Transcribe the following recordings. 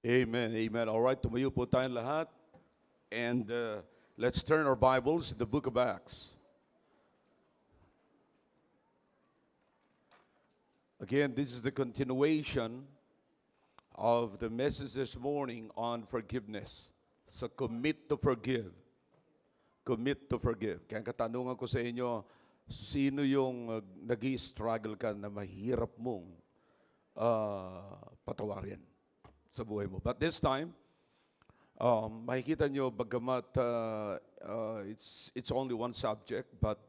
Amen, amen. All right, tumayo po tayong lahat. And let's turn our Bibles to the book of Acts. Again, this is the continuation of the message this morning on forgiveness. So commit to forgive. Commit to forgive. Kaya katanungan ko sa inyo, sino yung nag-i-struggle ka na mahirap mong patawarin sa buhay mo? But this time, makikita nyo, bagamat it's only one subject, but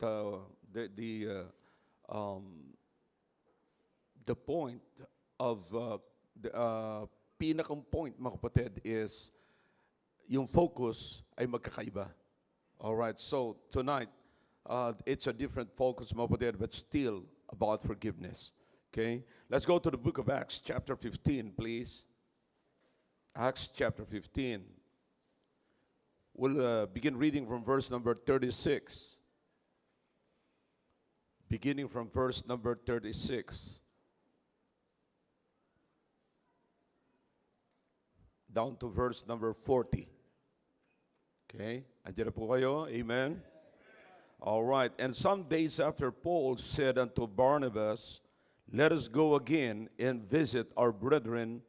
the point of the pinakang point, mga kapatid, is yung focus ay magkakaiba. All right, so tonight, it's a different focus, mga kapatid, but still about forgiveness. Okay, let's go to the book of Acts, chapter 15, please. Acts chapter 15. We'll begin reading from verse number 36. Beginning from verse number 36. Down to verse number 40. Okay? Andiyan na po kayo? Amen? All right. And some days after, Paul said unto Barnabas, let us go again and visit our brethren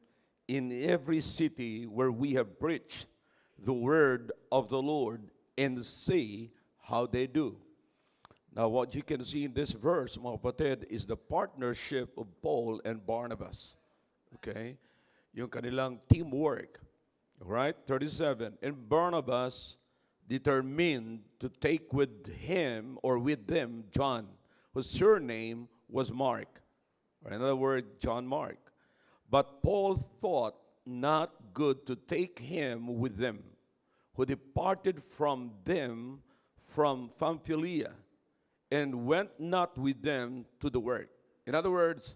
in every city where we have preached the word of the Lord, and see how they do. Now, what you can see in this verse, mga kapatid, is the partnership of Paul and Barnabas. Okay? Yung kanilang teamwork. All right? 37. And Barnabas determined to take with him or with them John, whose surname was Mark. Or in other words, John Mark. But Paul thought not good to take him with them, who departed from them from Pamphylia, and went not with them to the work. In other words,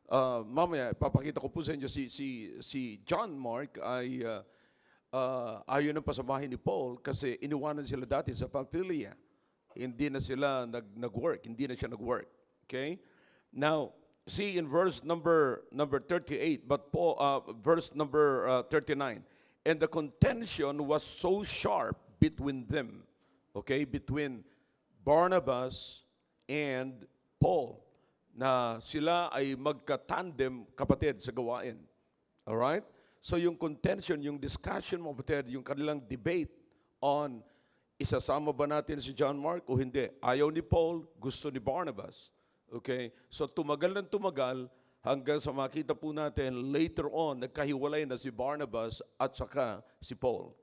mamaya, papakita ko po sa inyo, si John Mark ay ayaw nang pasamahin ni Paul kasi iniwanan sila dati sa Pamphylia. Hindi na sila nag-work, hindi na siya nag-work. Okay? Now, see in verse number 38, but Paul, verse number 39. And the contention was so sharp between them, okay, between Barnabas and Paul, na sila ay magka-tandem kapatid sa gawain. All right? So yung contention, yung discussion, mga kapatid, yung kanilang debate on isasama ba natin si John Mark o hindi. Ayaw ni Paul, gusto ni Barnabas. Okay? So tumagal ng tumagal hanggang sa makita po natin later on, nagkahiwalay na si Barnabas at saka si Paul.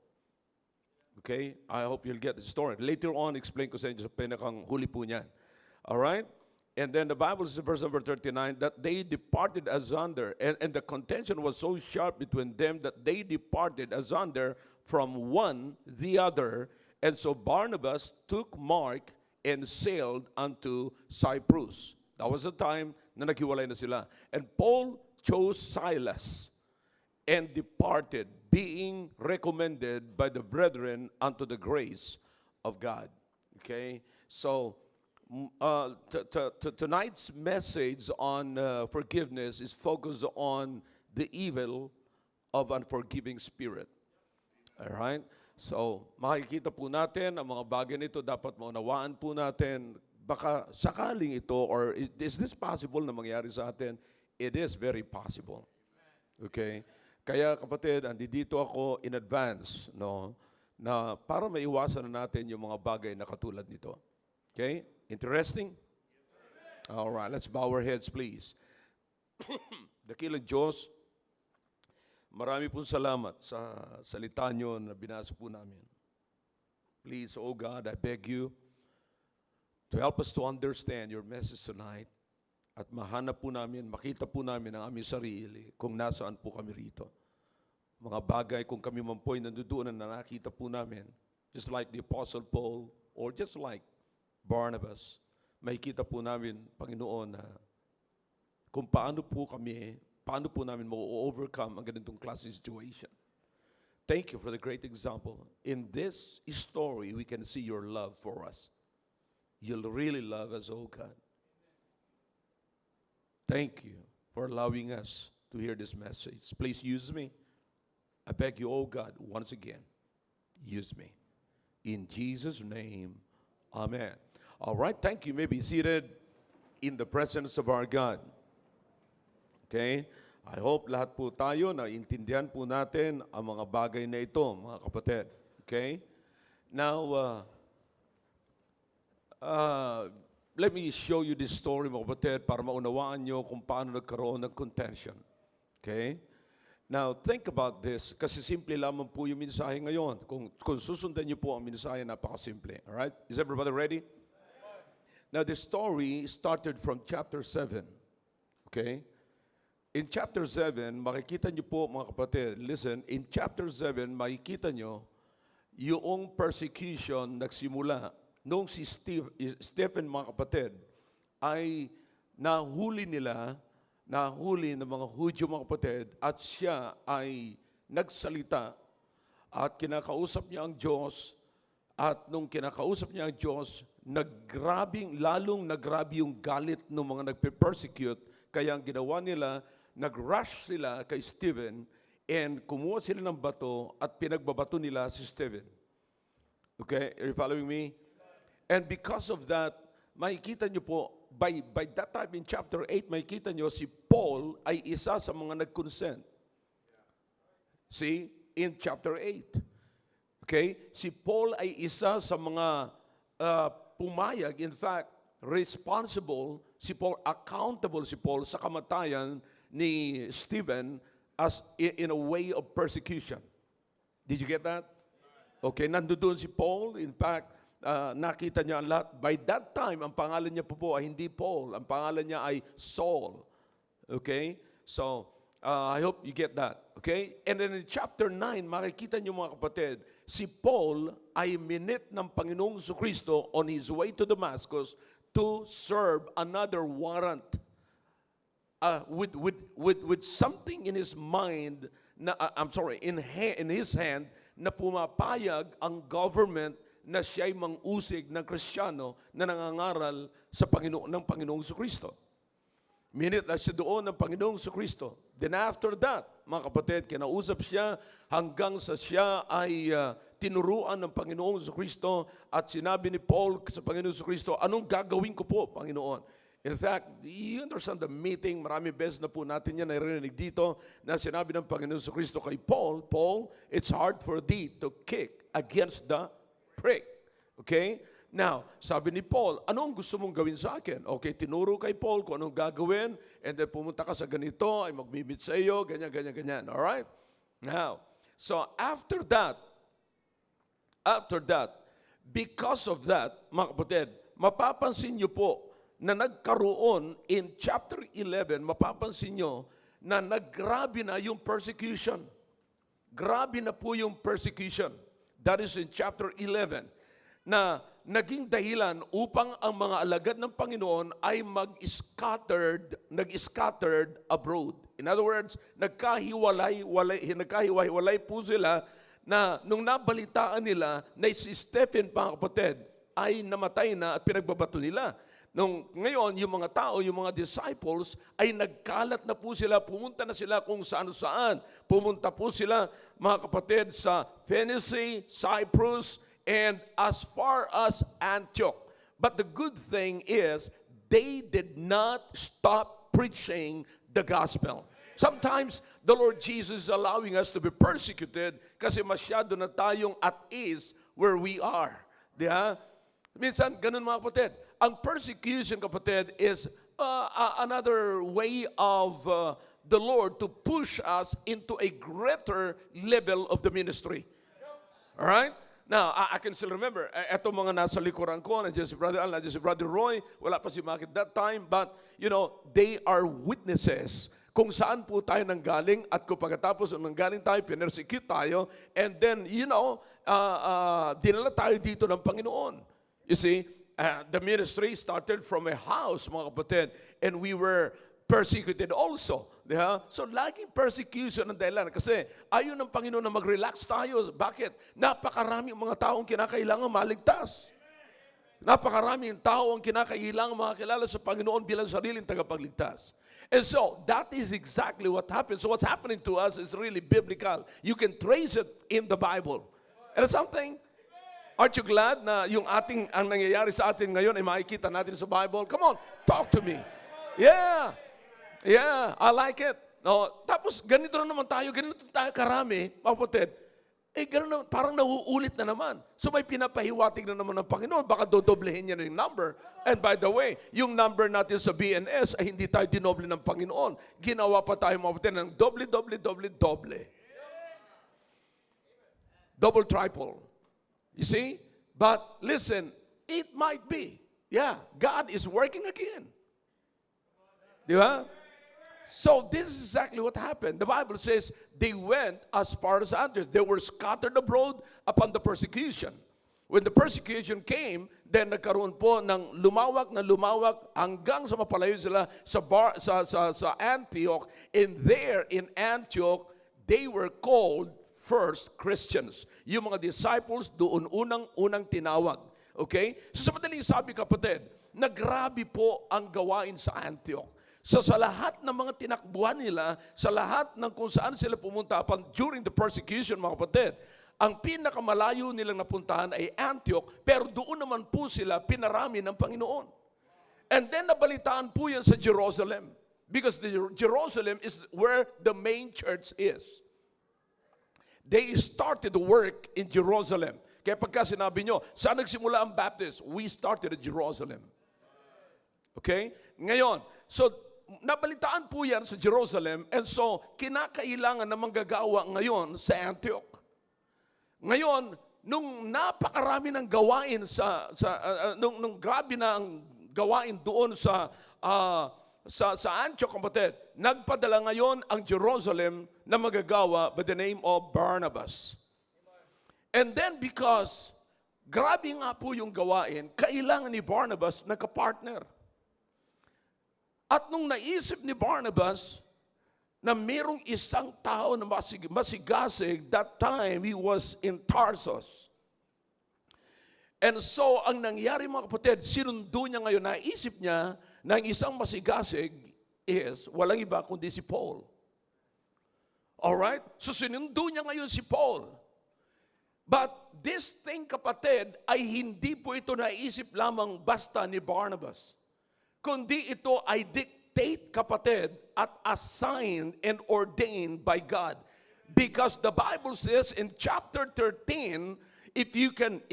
Okay? I hope you'll get the story. Later on, explain ko sa inyo sa pinakang huli po niyan. Alright? And then the Bible says in verse number 39 that they departed asunder, and the contention was so sharp between them that they departed asunder from one the other. And so Barnabas took Mark and sailed unto Cyprus. That was the time na naghiwalay na sila. And Paul chose Silas and departed, being recommended by the brethren unto the grace of God. Okay? So, tonight's message on forgiveness is focused on the evil of unforgiving spirit. All right? So, makikita po natin ang mga bagay nito, dapat maunawaan po natin, baka sakaling ito, or is this possible na mangyari sa atin? It is very possible. Okay? Kaya kapatid, andito ako in advance, no, na para maiwasan na natin yung mga bagay na katulad nito. Okay? Interesting? All right, let's bow our heads, please. Dakilang Diyos, marami pong salamat sa salita nyo na binasa po namin. Please, oh God, I beg you to help us to understand your message tonight at mahanap po namin, makita po namin ang aming sarili kung nasaan po kami rito. Mga bagay kung kami man po'y nandoon na nakita po namin, just like the Apostle Paul or just like Barnabas, makikita po namin, Panginoon, na kung paano po namin ma-overcome ang ganitong klase situation. Thank you for the great example. In this story, we can see your love for us. You'll really love us, oh God. Thank you for allowing us to hear this message. Please use me. I beg you, oh God, once again, use me. In Jesus' name, amen. All right, thank you. You may be seated in the presence of our God. Okay? I hope lahat po tayo naintindihan po natin ang mga bagay na ito, mga kapatid. Okay? Now, let me show you this story, mga kapatid, para maunawaan nyo kung paano nagkaroon ng contention. Okay? Now, think about this, kasi simple lamang po yung mensahe ngayon. Kung susundan niyo po ang mensahe, napakasimple. Alright? Is everybody ready? Now, the story started from chapter 7. Okay? In chapter 7, makikita niyo po, mga kapatid, listen, in chapter 7, makikita niyo yung persecution nagsimula nung si Stephen, mga kapatid, ay nahuli ng mga Hudyo, mga kapatid, at siya ay nagsalita at kinakausap niya ang Diyos, at nung kinakausap niya ang Diyos, lalong nagrabe yung galit ng mga nagpe-persecute, kaya ang ginawa nila, nag-rush sila kay Stephen and kumuha sila ng bato at pinagbabato nila si Stephen. Okay? Are you following me? And because of that, makikita niyo po, by that time in chapter 8, makikita niyo si Paul ay isa sa mga nag-consent. See? In chapter 8. Okay? Si Paul ay isa sa mga pumayag. In fact, responsible si Paul, accountable si Paul sa kamatayan ni Stephen as in a way of persecution. Did you get that? Okay, nandoon si Paul. In fact, nakita niya ang lahat. By that time, ang pangalan niya po ay hindi Paul. Ang pangalan niya ay Saul. Okay? So, I hope you get that. Okay? And then in chapter 9, makikita niyo, mga kapatid, si Paul ay minit ng Panginoong Jesucristo on his way to Damascus to serve another warrant with something in his mind, in his hand, na pumapayag ang government na siya'y mang-usig ng Kristiyano na nangangaral sa ng Panginoong Jesucristo. Minute na siya doon ng Panginoong Jesucristo. Then after that, mga kapatid, kinausap siya hanggang sa siya ay tinuruan ng Panginoong Jesucristo at sinabi ni Paul sa Panginoong Jesucristo, anong gagawin ko po, Panginoon? In fact, you understand the meeting, marami beses na po natin yan narinig dito, na sinabi ng Panginoong Jesucristo kay Paul, Paul, it's hard for thee to kick against the prick. Okay? Now, sabi ni Paul, anong gusto mong gawin sa akin? Okay, tinuro kay Paul kung anong gagawin, and then pumunta ka sa ganito, ay mag-meet sa iyo, ganyan. Alright? Now, so after that, because of that, mga kapatid, mapapansin niyo po na nagkaroon in chapter 11, mapapansin niyo na naggrabe na yung persecution. Grabe na po yung persecution. That is in chapter 11. Na naging dahilan upang ang mga alagad ng Panginoon ay nag-scattered abroad. In other words, nagkahiwalay po sila na nung nabalitaan nila na si Stephen, mga kapatid, ay namatay na at pinagbabato nila. Ngayon, yung mga tao, yung mga disciples, ay nagkalat na po sila, pumunta na sila kung saan-saan. Pumunta po sila, mga kapatid, sa Phoenicia, Cyprus, and as far as Antioch. But the good thing is, they did not stop preaching the gospel. Sometimes, the Lord Jesus is allowing us to be persecuted kasi masyado na tayong at ease where we are. Diba? Minsan, ganun mga kapatid. Ang persecution, kapatid, is another way of the Lord to push us into a greater level of the ministry. All right? Now, I can still remember, eto mga nasa likuran ko, nandiyan si Brother Al, nandiyan si Brother Roy, wala pa si Makit that time, but, they are witnesses kung saan po tayo nanggaling at kung pagkatapos nanggaling tayo, pinersecute tayo, and then, dinala tayo dito ng Panginoon. You see, the ministry started from a house, mga kapatid, and we were persecuted also. Yeah? So, laging persecution ang dahilan. Kasi ayaw ng Panginoon na mag-relax tayo. Bakit? Napakaraming mga taong kinakailangan maligtas. Napakaraming tao ang kinakailangan makakilala sa Panginoon bilang sariling tagapagligtas. And so that is exactly what happened. So what's happening to us is really biblical. You can trace it in the Bible. And something, aren't you glad na ang nangyayari sa atin ngayon ay makikita natin sa Bible? Come on, talk to me. Yeah. Yeah, I like it. No, tapos ganito na naman tayo karami, mga kapatid. Ganun na, parang nauulit na naman. So may pinapahiwatig na naman ng Panginoon, baka dodoblehin niya na yung number. And by the way, yung number natin sa BNS ay hindi tayo dinoble ng Panginoon. Ginawa pa tayo, mga kapatid, ng doble. Double, triple. You see? But listen, it might be. Yeah, God is working again. Di ba? So this is exactly what happened. The Bible says they went as far as Antioch. They were scattered abroad upon the persecution. When the persecution came, then nagkaroon po ng lumawak hanggang sa mapalayo sila sa Antioch. And there in Antioch, they were called first Christians. Yung mga disciples doon unang tinawag. Okay? So sa madaling sabi, kapatid, nagrabi po ang gawain sa Antioch. So sa lahat ng mga tinakbuhan nila, sa lahat ng kung saan sila pumunta during the persecution, mga kapatid, ang pinakamalayo nilang napuntahan ay Antioch, pero doon naman po sila pinarami ng Panginoon. And then nabalitaan po yan sa Jerusalem, because Jerusalem is where the main church is. They started the work in Jerusalem. Kaya pagka sinabi nyo, saan nagsimula ang Baptist? We started at Jerusalem. Okay? Ngayon, so nabalitaan po yan sa Jerusalem, and so kinakailangan na manggagawa ngayon sa Antioch. Ngayon, nung napakarami ng gawain nung grabe na ang gawain doon sa Antioch, kapatid, nagpadala ngayon ang Jerusalem na magagawa by the name of Barnabas. And then because grabe nga po yung gawain, kailangan ni Barnabas na kapartner. At nung naisip ni Barnabas na mayroong isang tao na masigasig, that time he was in Tarsus. And so, ang nangyari, mga kapatid, sinundo niya ngayon, naisip niya na ang isang masigasig is walang iba kundi si Paul. Alright? So, sinundo niya ngayon si Paul. But this thing, kapatid, ay hindi po ito naisip lamang basta ni Barnabas. Kundi ito ay dictate, kapatid, at assigned and ordained by God. Because the Bible says in chapter 13, if you can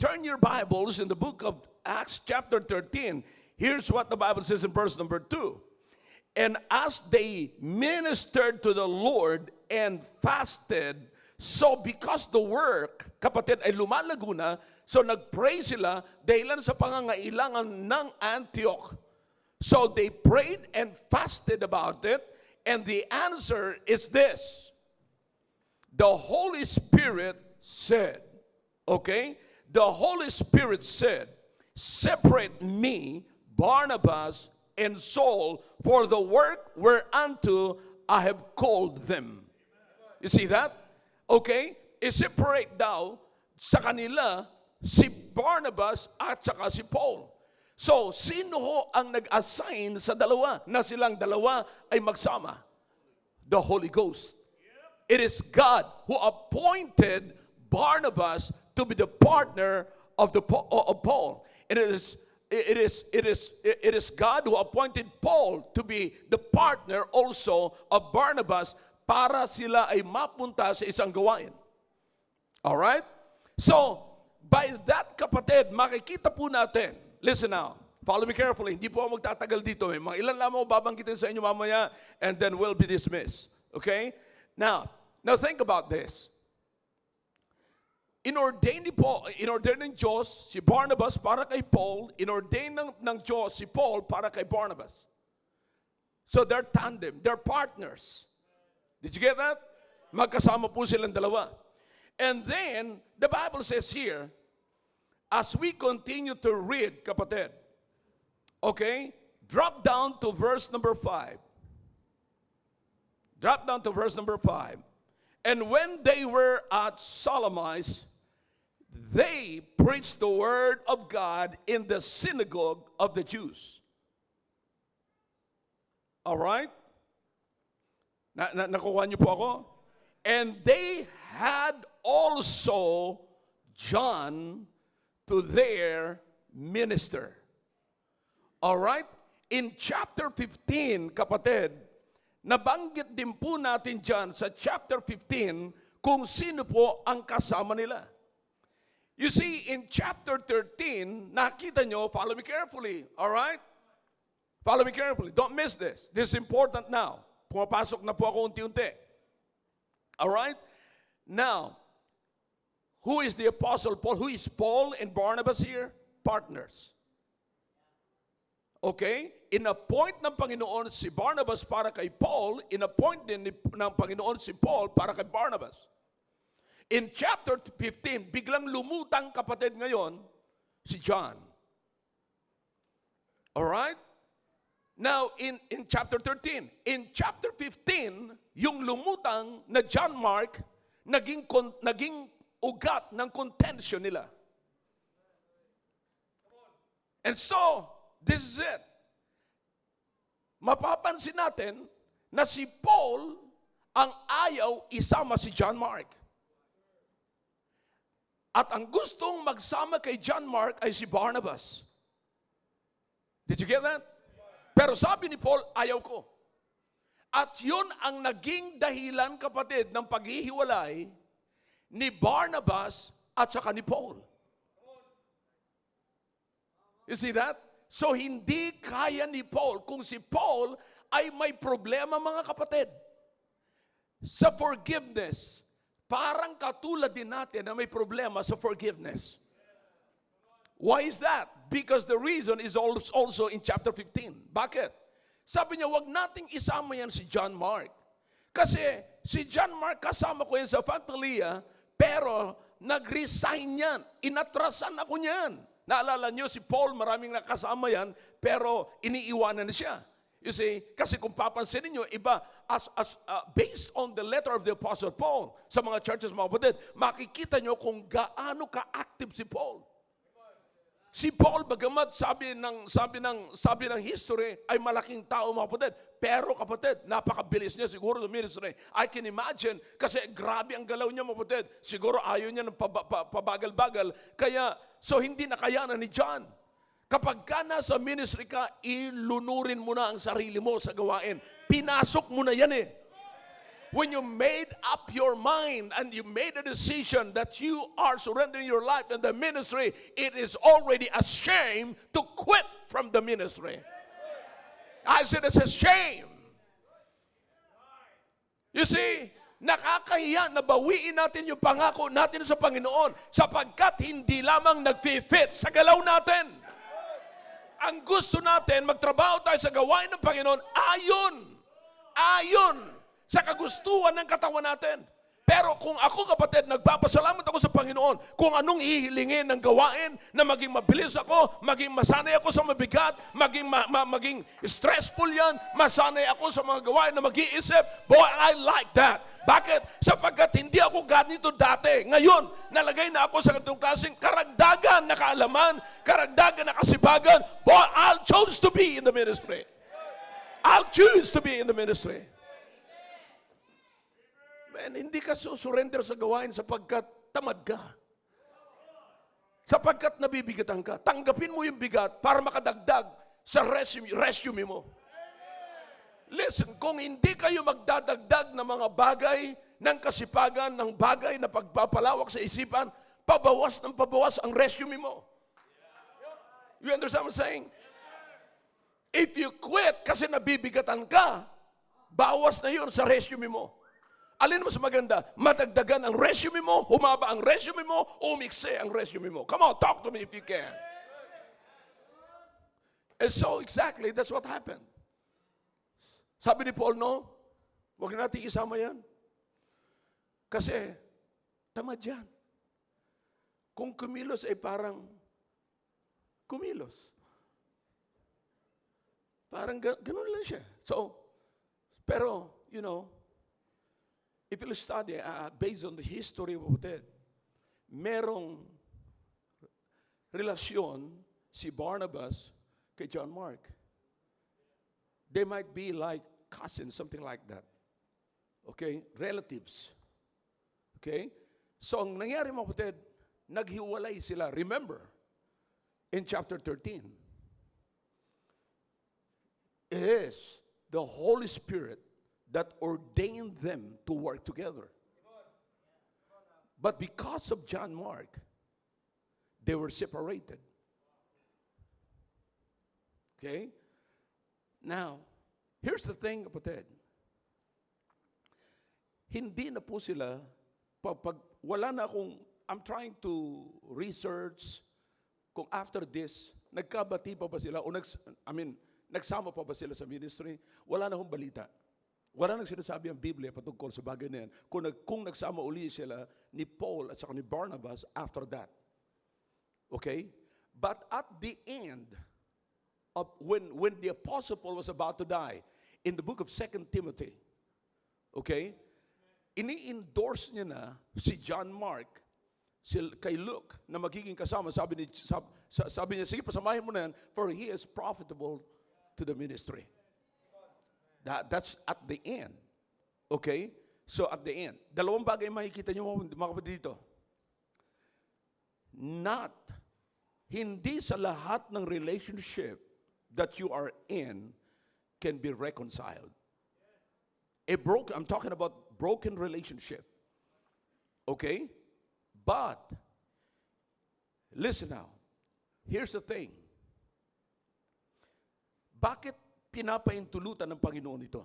turn your Bibles in the book of Acts chapter 13, here's what the Bible says in verse number 2. And as they ministered to the Lord and fasted, so because the work, kapatid, ay lumalago na, so nag-pray sila dahilan sa pangangailangan ng Antioch. So they prayed and fasted about it, and the answer is this. The Holy Spirit said, okay? The Holy Spirit said, separate me, Barnabas, and Saul for the work whereunto I have called them. You see that? Okay? I-separate daw sa kanila si Barnabas at saka si Paul. So, sino ho ang nag-assign sa dalawa na silang dalawa ay magsama? The Holy Ghost. It is God who appointed Barnabas to be the partner of Paul. It is God who appointed Paul to be the partner also of Barnabas para sila ay mapunta sa isang gawain. Alright? So, by that, kapatid, makikita po natin, listen now, follow me carefully, hindi po ako magtatagal dito. Mga ilan lamang babanggitin sa inyo mamaya, and then we'll be dismissed. Okay? Now think about this. Inordain ng Diyos si Barnabas para kay Paul, inordain ng Diyos si Paul para kay Barnabas. So they're tandem, they're partners. Did you get that? Magkasama po silang dalawa. And then, the Bible says here, as we continue to read, kapatid, okay, drop down to verse number 5. Drop down to verse number 5. And when they were at Salamis, they preached the word of God in the synagogue of the Jews. Alright? Nakuha niyo po ako? And they had also John to their minister. Alright? In chapter 15, kapatid, nabanggit din po natin dyan sa chapter 15 kung sino po ang kasama nila. You see, in chapter 13, nakita nyo, follow me carefully, alright? Follow me carefully. Don't miss this. This is important now. Pumapasok na po ako unti-unti. Alright? Now, who is the Apostle Paul? Who is Paul and Barnabas here? Partners. Okay? In-appoint ng Panginoon si Barnabas para kay Paul, in-appoint din ng Panginoon si Paul para kay Barnabas. In chapter 15, biglang lumutang kapatid ngayon si John. Alright? Now, in chapter 13, in chapter 15, yung lumutang na John Mark, naging ugat ng contention nila. And so, this is it. Mapapansin natin na si Paul ang ayaw isama si John Mark. At ang gustong magsama kay John Mark ay si Barnabas. Did you get that? Pero sabi ni Paul, ayaw ko. At yun ang naging dahilan, kapatid, ng paghihiwalay ni Barnabas at saka ni Paul. You see that? So hindi kaya ni Paul, kung si Paul ay may problema, mga kapatid, sa forgiveness, parang katulad din natin na may problema sa forgiveness. Why is that? Because the reason is also in chapter 15. Bakit? Sabi niya, wag nating isama yan si John Mark. Kasi si John Mark, kasama ko yan sa Fantalia, pero nag-resign yan. Inatrasan ako niyan. Naalala niyo, si Paul, maraming nakasama yan, pero iniiwanan na siya. You see, kasi kung papansinin niyo, iba, based on the letter of the Apostle Paul, sa mga churches, mga kapatid, makikita niyo kung gaano ka-active si Paul. Si Paul, bagamat sabi ng history, ay malaking tao, mga kapatid. Pero kapatid, napakabilis niya siguro sa ministry. I can imagine, kasi grabe ang galaw niya, mga kapatid. Siguro ayaw niya ng pabagal-bagal. Kaya, so hindi nakayanan ni John. Kapag ka nasa ministry ka, ilunurin mo na ang sarili mo sa gawain. Pinasok mo na yan eh. When you made up your mind and you made a decision that you are surrendering your life in the ministry, it is already a shame to quit from the ministry. I said it's a shame. You see, nakakahiya na bawiin natin yung pangako natin sa Panginoon sapagkat hindi lamang nag-fit sa galaw natin. Ang gusto natin, magtrabaho tayo sa gawain ng Panginoon ayon sa kagustuhan ng katawan natin. Pero kung ako, kapatid, nagpapasalamat ako sa Panginoon kung anong hihilingin ng gawain na maging mabilis ako, maging masanay ako sa mabigat, maging stressful yan, masanay ako sa mga gawain na mag-iisip. Boy, I like that. Bakit? Sapagkat hindi ako ganito dati. Ngayon, nalagay na ako sa ganitong klaseng karagdagan na kaalaman, karagdagan na kasibagan. Boy, I'll choose to be in the ministry. I'll choose to be in the ministry. Man, hindi ka surrender sa gawain sapagkat tamad ka. Sapagkat nabibigatan ka. Tanggapin mo yung bigat para makadagdag sa resume mo. Listen, kung hindi kayo magdadagdag ng mga bagay ng kasipagan, ng bagay na pagpapalawak sa isipan, pabawas ng pabawas ang resume mo. You understand what I'm saying? If you quit kasi nabibigatan ka, bawas na yun sa resume mo. Alin mas maganda? Madagdagan ang resume mo, humaba ang resume mo, umikse ang resume mo. Come on, talk to me if you can. And so exactly, that's what happened. Sabi ni Paul, no, huwag natin isama yan. Kasi, tamad yan. Kung kumilos ay parang kumilos. Parang ganun lang siya. So, pero, you know, if you study, based on the history of it, merong relasyon si Barnabas kay John Mark. They might be like cousins, something like that. Okay? Relatives. Okay? So, ang nangyari mga kapatid, naghiwalay sila. Remember, in chapter 13, it is the Holy Spirit that ordained them to work together. But because of John Mark, they were separated. Okay? Now, here's the thing, kapatid. Hindi na po sila, pag wala na akong, I'm trying to research kung after this, nagkabati pa ba sila, o nagsama pa ba sila sa ministry? Wala na akong balita. Wala nang sinasabi ang Biblia patungkol sa bagay na yan. Kung nagsama uli sila ni Paul at saka ni Barnabas after that. Okay? But at the end, of when the Apostle Paul was about to die, in the book of 2 Timothy, okay, ini-endorse niya na si John Mark kay Luke na magiging kasama. Sabi niya, sige, pasamahin mo na yan, for he is profitable to the ministry. That's at the end. Okay? So at the end. Dalawang bagay makikita niyo mga kapatid dito. Hindi sa lahat ng relationship that you are in can be reconciled. I'm talking about broken relationship. Okay? But, listen now. Here's the thing. Bakit pinapaintulutan ng Panginoon ito?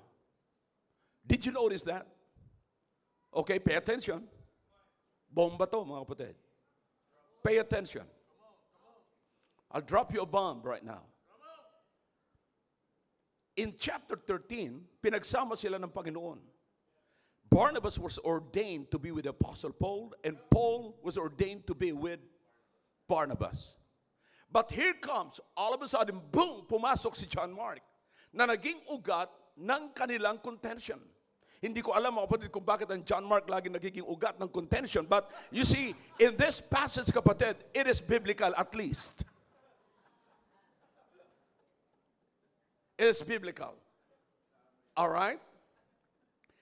Did you notice that? Okay, pay attention. Bomba to, mga kapatid. Pay attention. I'll drop you a bomb right now. In chapter 13, pinagsama sila ng Panginoon. Barnabas was ordained to be with the Apostle Paul, and Paul was ordained to be with Barnabas. But here comes, all of a sudden, boom, pumasok si John Mark, na naging ugat ng kanilang contention. Hindi ko alam mga kapatid kung bakit ang John Mark lagi nagiging ugat ng contention. But you see, in this passage kapatid, it is biblical at least. It is biblical. Alright?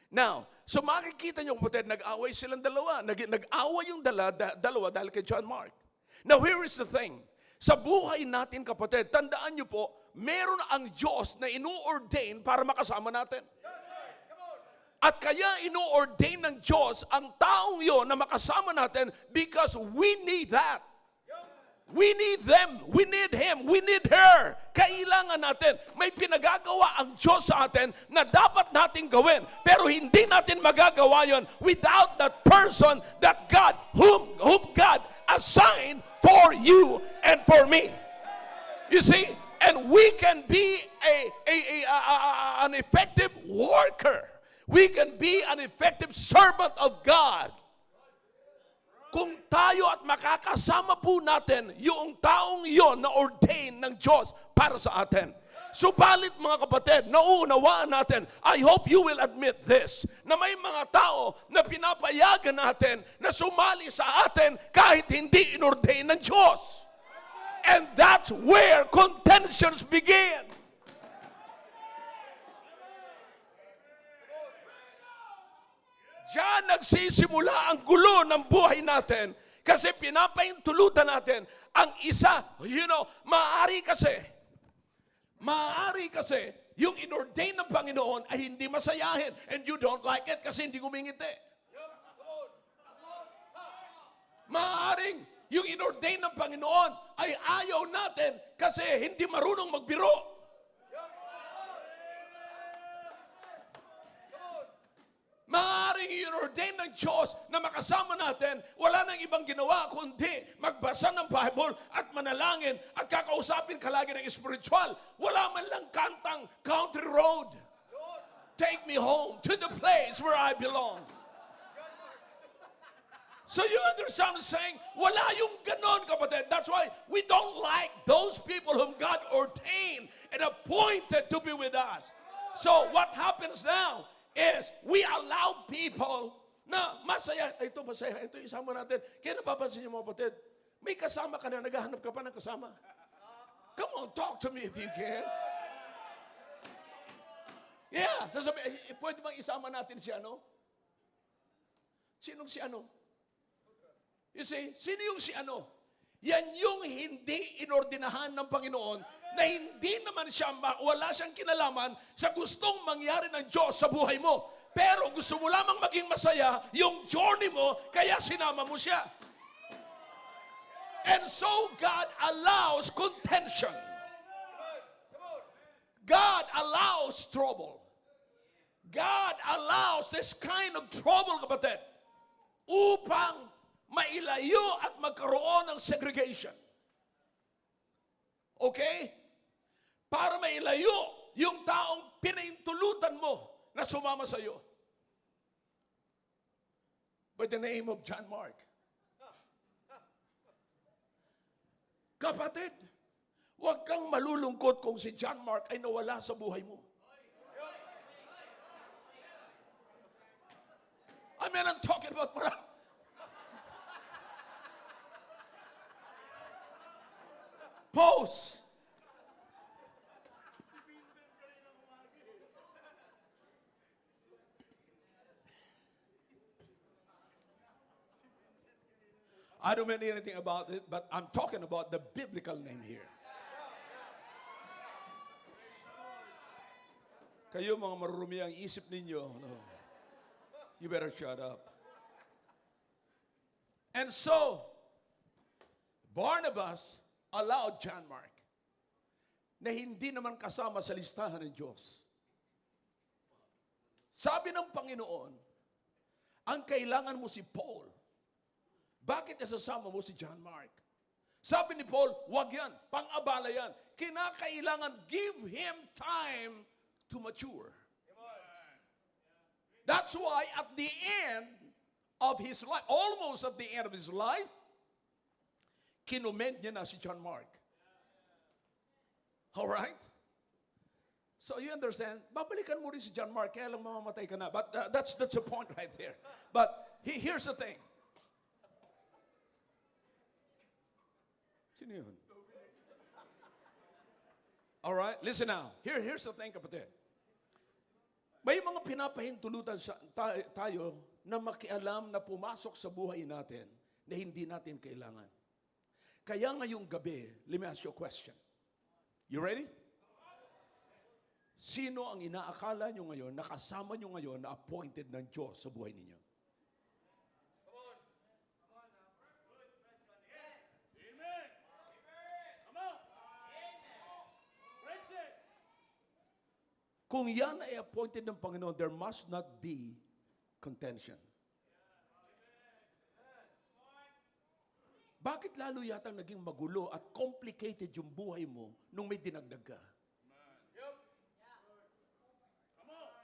Now, so makikita nyo kapatid, nag-away silang dalawa. Nag-away yung dalawa dahil kay John Mark. Now, here is the thing. Sa buhay natin kapatid, tandaan nyo po, meron ang Diyos na inu-ordain para makasama natin. At kaya inu-ordain ng Diyos ang taong yon na makasama natin because we need that. We need them. We need him. We need her. Kailangan natin. May pinagagawa ang Diyos sa atin na dapat natin gawin. Pero hindi natin magagawa yon without that person that God, whom God assigned for you and for me. You see? And we can be an effective worker. We can be an effective servant of God. Kung tayo at makakasama po natin yung taong yon na ordained ng Diyos para sa atin. Subalit mga kapatid, nauunawaan natin, I hope you will admit this, na may mga tao na pinapayagan natin na sumali sa atin kahit hindi inordain ng Diyos. And that's where contentions begin. Diyan nagsisimula ang gulo ng buhay natin kasi pinapaintulutan natin ang isa. Maaari kasi yung inordain ng Panginoon ay hindi masayahin and you don't like it kasi hindi ngumingiti. Maaaring yung inordain ng Panginoon ay ayaw natin kasi hindi marunong magbiro. Maaaring i-ordain ng Diyos na makasama natin, wala nang ibang ginawa kundi magbasa ng Bible at manalangin at kakausapin ka lagi ng spiritual. Wala man lang kantang country road. Take me home to the place where I belong. So you understand what I'm saying? Wala yung ganon, kapatid. That's why we don't like those people whom God ordained and appointed to be with us. So what happens now is we allow people na masaya. Ito masaya, ito isama natin. Kaya napapansin niyo mga kapatid, may kasama ka na, naghahanap ka pa ng kasama. Come on, talk to me if you can. Yeah, sasabi, pwede bang isama natin si ano? Sinong si ano? You see, sino yung si ano? Yan yung hindi inordinahan ng Panginoon na hindi naman siya, wala siyang kinalaman sa gustong mangyari ng Diyos sa buhay mo. Pero gusto mo lamang maging masaya yung journey mo, kaya sinama mo siya. And so God allows contention. God allows trouble. God allows this kind of trouble, kapatid, upang mailayo at magkaroon ng segregation. Okay? Para mailayo yung taong pinaintulutan mo na sumama sa iyo. By the name of John Mark. Kapatid, huwag kang malulungkot kung si John Mark ay nawala sa buhay mo. I mean, I'm talking about pause. I don't mean anything about it, but I'm talking about the biblical name here. Kayo mga marurumi ang isip ninyo, no, you better shut up. And so, Barnabas allowed John Mark na hindi naman kasama sa listahan ng Diyos. Sabi ng Panginoon, ang kailangan mo si Paul. Bakit nasasama mo si John Mark? Sabi ni Paul, wag yan, pang-abala yan. Kinakailangan, give him time to mature. That's why at the end of his life, almost at the end of his life, kinument niya na si John Mark. Alright? So you understand, babalikan mo rin si John Mark, kaya lang mamamatay ka na. But that's the point right there. But here's the thing. Sino yun? Alright, listen now. Here's the thing, kapatid. May mga pinapahintulutan tayo na makialam na pumasok sa buhay natin na hindi natin kailangan. Kaya ngayong gabi, let me ask you a question. You ready? Sino ang inaakala nyo ngayon, nakasama nyo ngayon na appointed ng Diyos sa buhay ninyo? Kung yan ay appointed ng Panginoon, there must not be contention. Bakit lalo yata naging magulo at complicated yung buhay mo nung may dinagdag ka?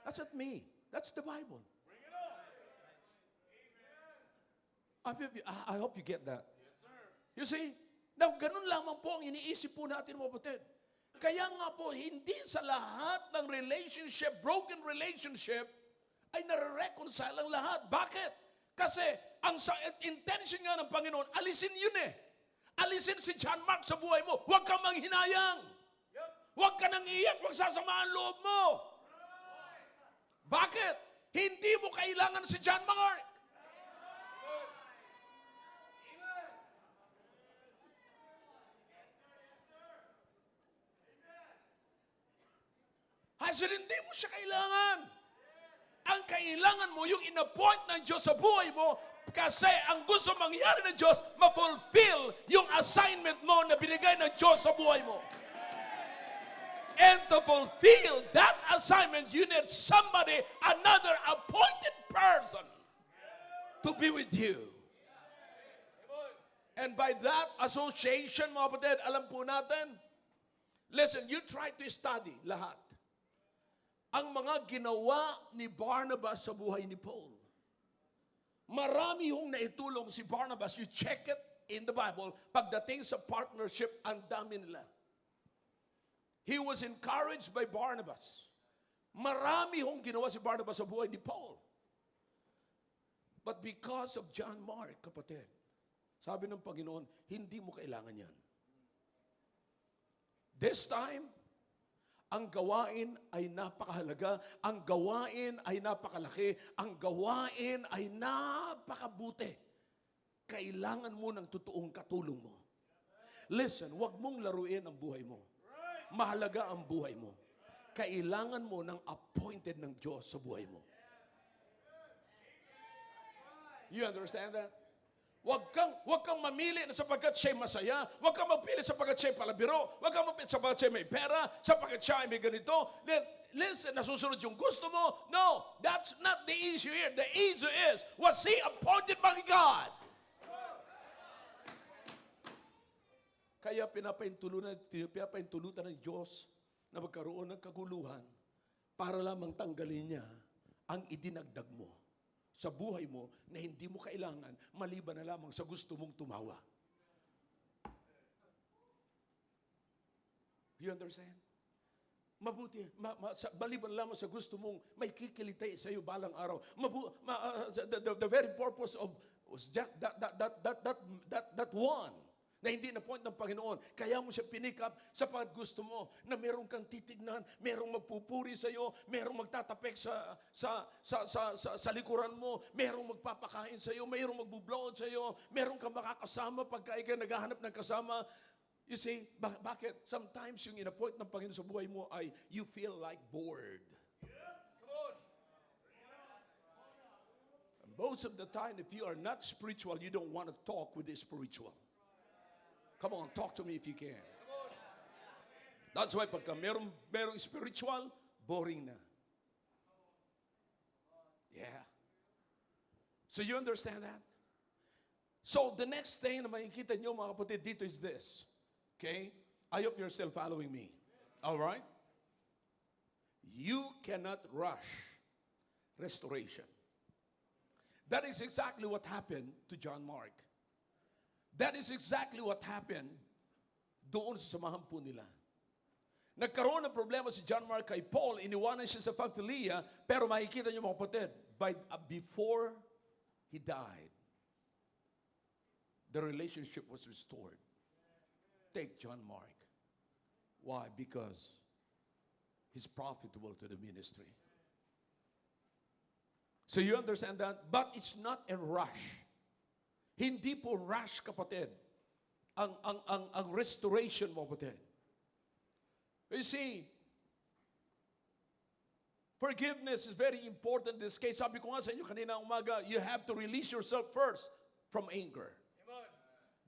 That's not me. That's the Bible. I hope you get that. You see? Now, ganun lamang po ang iniisip po natin, mga kapatid. Kaya nga po, hindi sa lahat ng relationship, broken relationship, ay nare-reconcile ang lahat. Bakit? Kasi ang intention nga ng Panginoon, alisin yun eh. Alisin si John Mark sa buhay mo. Huwag kang manghinayang. Huwag ka nang iyak, huwag sasama ang loob mo. Bakit? Hindi mo kailangan si John Mark. Hasil, hindi mo siya kailangan. Ang kailangan mo, yung in-appoint ng Diyos sa buhay mo, kasi ang gusto mangyari ng Diyos, ma-fulfill yung assignment mo na binigay ng Diyos sa buhay mo. And to fulfill that assignment, you need somebody, another appointed person to be with you. And by that association, mga kapatid, alam po natin, listen, you try to study lahat. Ang mga ginawa ni Barnabas sa buhay ni Paul. Marami hong naitulong si Barnabas. You check it in the Bible. Pagdating sa partnership, ang dami nila. He was encouraged by Barnabas. Marami hong ginawa si Barnabas sa buhay ni Paul. But because of John Mark, kapatid, sabi ng Panginoon, hindi mo kailangan yan. This time, Ang gawain ay napakahalaga, ang gawain ay napakalaki, ang gawain ay napakabuti. Kailangan mo ng totoong katulong mo. Listen, wag mong laruin ang buhay mo. Mahalaga ang buhay mo. Kailangan mo ng appointed ng Diyos sa buhay mo. You understand that? Wag kang mamili na sapagkat siya'y masaya. Wag kang magpili sapagkat siya'y palabiro. Wag kang magpili sapagkat siya'y may pera. Sapagkat siya ay may ganito. Listen, nasusunod yung gusto mo. No, that's not the issue here. The issue is, was he appointed by God? Kaya pinapahintulutan ng Diyos na magkaroon ng kaguluhan para lamang tanggalin niya ang idinagdag mo sa buhay mo na hindi mo kailangan maliban na lamang sa gusto mong tumawa. You understand? Mabuti, maliban lamang sa gusto mong may kikilitay sa iyo balang araw. The very purpose of that one na hindi na point ng Panginoon. Kaya mo siya pinick up sapagkat gusto mo na merong kang titignan, merong magpupuri sa iyo, merong magtatapik sa likuran mo, merong magpapakain sa iyo, merong magbublowon sa iyo, merong kang makakasama pagka ikaw naghahanap ng kasama. You see, bakit? Sometimes yung in-appoint ng Panginoon sa buhay mo ay you feel like bored. Most of the time, if you are not spiritual, you don't want to talk with the spiritual. Come on, talk to me if you can. That's why pagka merong spiritual, boring na. Yeah. So you understand that? So the next thing na makikita nyo mga kapatid dito is this. Okay? I hope you're still following me. All right? You cannot rush restoration. That is exactly what happened to John Mark. That is exactly what happened doon sa samahan po nila. Nagkaroon ng problema si John Mark kay Paul, iniwanan siya sa Pamphylia, pero makikita niyo mga kapatid, before he died, the relationship was restored. Take John Mark. Why? Because he's profitable to the ministry. So you understand that? But it's not a rush. Hindi po rush, kapatid, ang restoration mo, kapatid. You see, forgiveness is very important in this case. Sabi ko nga sa inyo kanina umaga, you have to release yourself first from anger. Amen.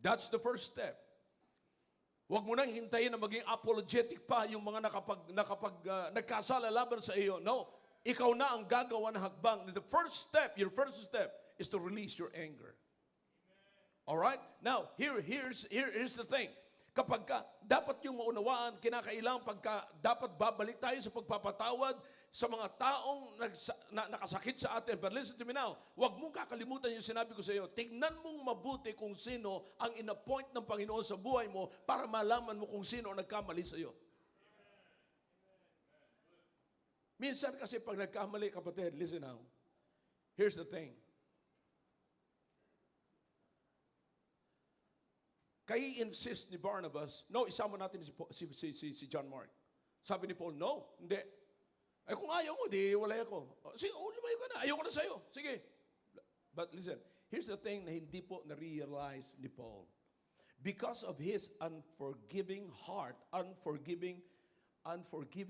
That's the first step. Huwag mo nang hintayin na maging apologetic pa yung mga nagkasala laban sa iyo. No, ikaw na ang gagawa ng hakbang. The first step, your first step, is to release your anger. All right? Now, here's the thing. Kapag dapat yung maunawaan, kinakailangan dapat babalik tayo sa pagpapatawad sa mga taong nakasakit sa atin. But listen to me now, huwag mong kakalimutan yung sinabi ko sa iyo. Tignan mong mabuti kung sino ang in-appoint ng Panginoon sa buhay mo para malaman mo kung sino ang nagkamali sa iyo. Minsan kasi pag nagkamali, kapatid, listen now. Here's the thing. Kaya insist ni Barnabas, no, isama natin si John Mark. Sabi ni Paul, no, hindi. Ay kung ayaw mo, di walay ako. Sige, lumayo ka na, ayaw ko na sa'yo. Sige. But listen, here's the thing na hindi po na-realize ni Paul. Because of his unforgiving heart, unforgiving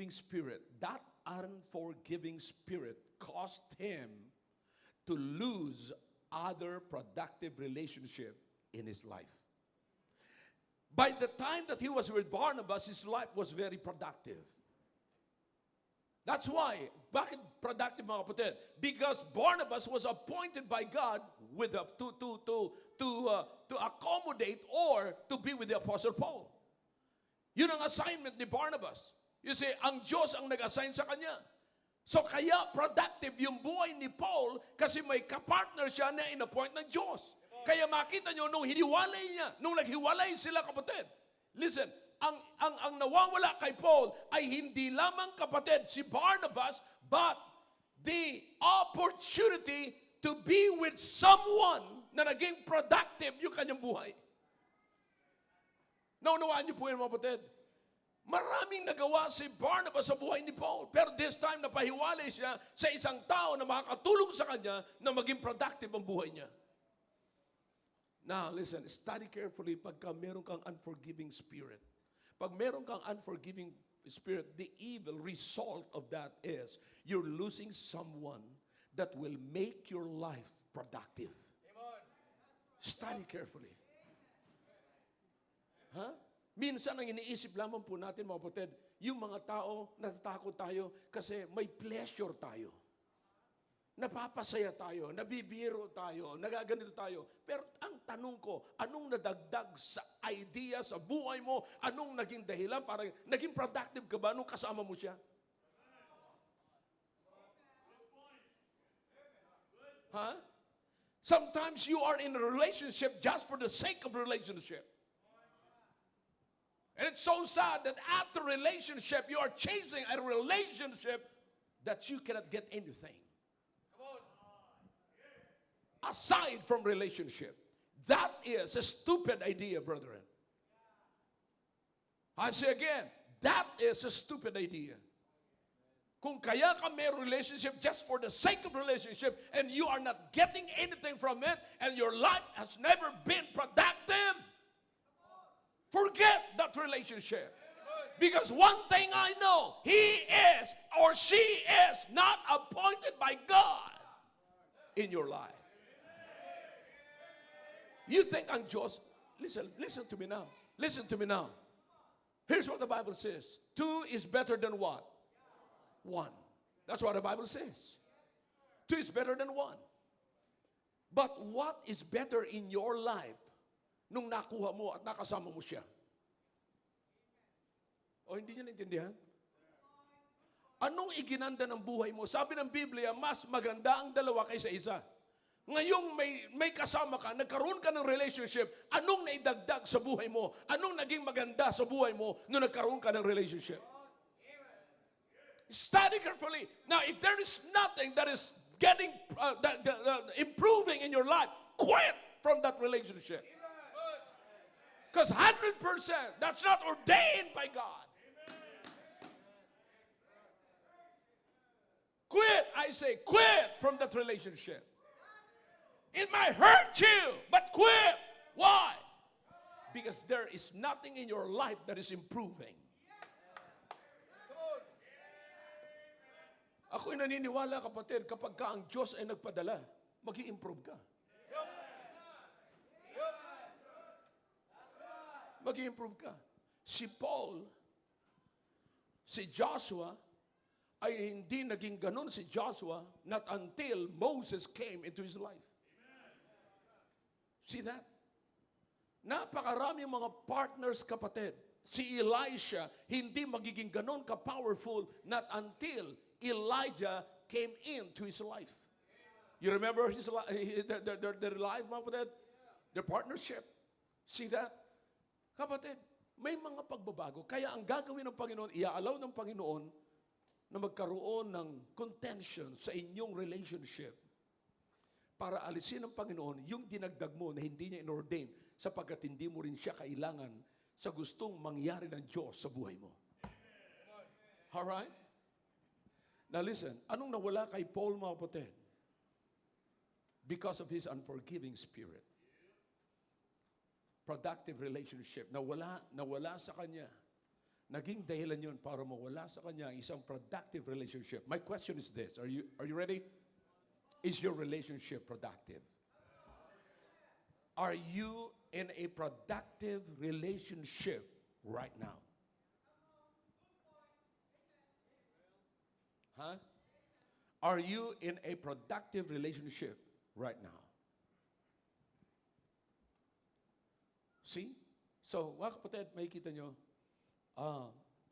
spirit, that unforgiving spirit caused him to lose other productive relationship in his life. By the time that he was with Barnabas, his life was very productive. That's why. Bakit productive, mga kapatid? Because Barnabas was appointed by God to accommodate or to be with the Apostle Paul. Yun ang assignment ni Barnabas. You see, ang Diyos ang nag-assign sa kanya. So kaya productive yung buhay ni Paul kasi may kapartner siya na in-appoint ng Diyos. Kaya makita nyo, nung naghiwalay sila, kapatid, listen, ang nawawala kay Paul ay hindi lamang, kapatid, si Barnabas, but the opportunity to be with someone na naging productive yung kanyang buhay. Naunawaan niyo po yun, mga kapatid. Maraming nagawa si Barnabas sa buhay ni Paul. Pero this time, napahiwalay siya sa isang tao na makakatulong sa kanya na maging productive ang buhay niya. Now, listen, study carefully pagka meron kang unforgiving spirit. Pag meron kang unforgiving spirit, the evil result of that is you're losing someone that will make your life productive. Study carefully. Huh? Minsan ang iniisip lamang po natin, mga kapatid, yung mga tao, natatakot tayo kasi may pleasure tayo. Napapasaya tayo, nabibiro tayo, nagaganito tayo. Pero ang tanong ko, anong nadagdag sa idea, sa buhay mo? Anong naging dahilan para naging productive ka ba nung kasama mo siya? Huh? Sometimes you are in a relationship just for the sake of relationship. And it's so sad that after relationship, you are chasing a relationship that you cannot get anything. Aside from relationship. That is a stupid idea, brethren. I say again, that is a stupid idea. Kung kaya ka may relationship just for the sake of relationship and you are not getting anything from it and your life has never been productive, forget that relationship. Because one thing I know, he is or she is not appointed by God in your life. You think ang Diyos, listen to me now. Listen to me now. Here's what the Bible says. 2 is better than what? 1. That's what the Bible says. 2 is better than 1. But what is better in your life nung nakuha mo at nakasama mo siya? O hindi niyo naintindihan? Anong iginanda ng buhay mo? Sabi ng Biblia, mas maganda ang dalawa kaysa isa. Ngayong may kasama ka, nagkaroon ka ng relationship, anong naidagdag sa buhay mo? Anong naging maganda sa buhay mo nung nagkaroon ka ng relationship? Study carefully. Now, if there is nothing that is getting, improving in your life, quit from that relationship. Because 100%, that's not ordained by God. Quit, I say, quit from that relationship. It might hurt you, but quit. Why? Because there is nothing in your life that is improving. Ako'y naniniwala, kapatid, kapag ka ang Diyos ay nagpadala, mag-i-improve ka. Mag-i-improve ka. Si Paul, si Joshua, ay hindi naging ganun si Joshua not until Moses came into his life. See that? Napakarami mga partners, kapatid. Si Elisha, hindi magiging ganun ka-powerful not until Elijah came into his life. You remember their life, mga kapatid? Their partnership. See that? Kapatid, may mga pagbabago. Kaya ang gagawin ng Panginoon, iaalaw ng Panginoon na magkaroon ng contention sa inyong relationship para alisin ng Panginoon yung dinagdag mo na hindi niya inordain sapagkat hindi mo rin siya kailangan sa gustong mangyari ng Diyos sa buhay mo. Alright? Now listen, anong nawala kay Paul, mga kapatid? Because of his unforgiving spirit. Productive relationship. Nawala sa kanya. Naging dahilan yun para mawala sa kanya isang productive relationship. My question is this. Are you ready? Is your relationship productive? Are you in a productive relationship right now? Huh? Are you in a productive relationship right now? See? So, mga kapatid, makikita nyo,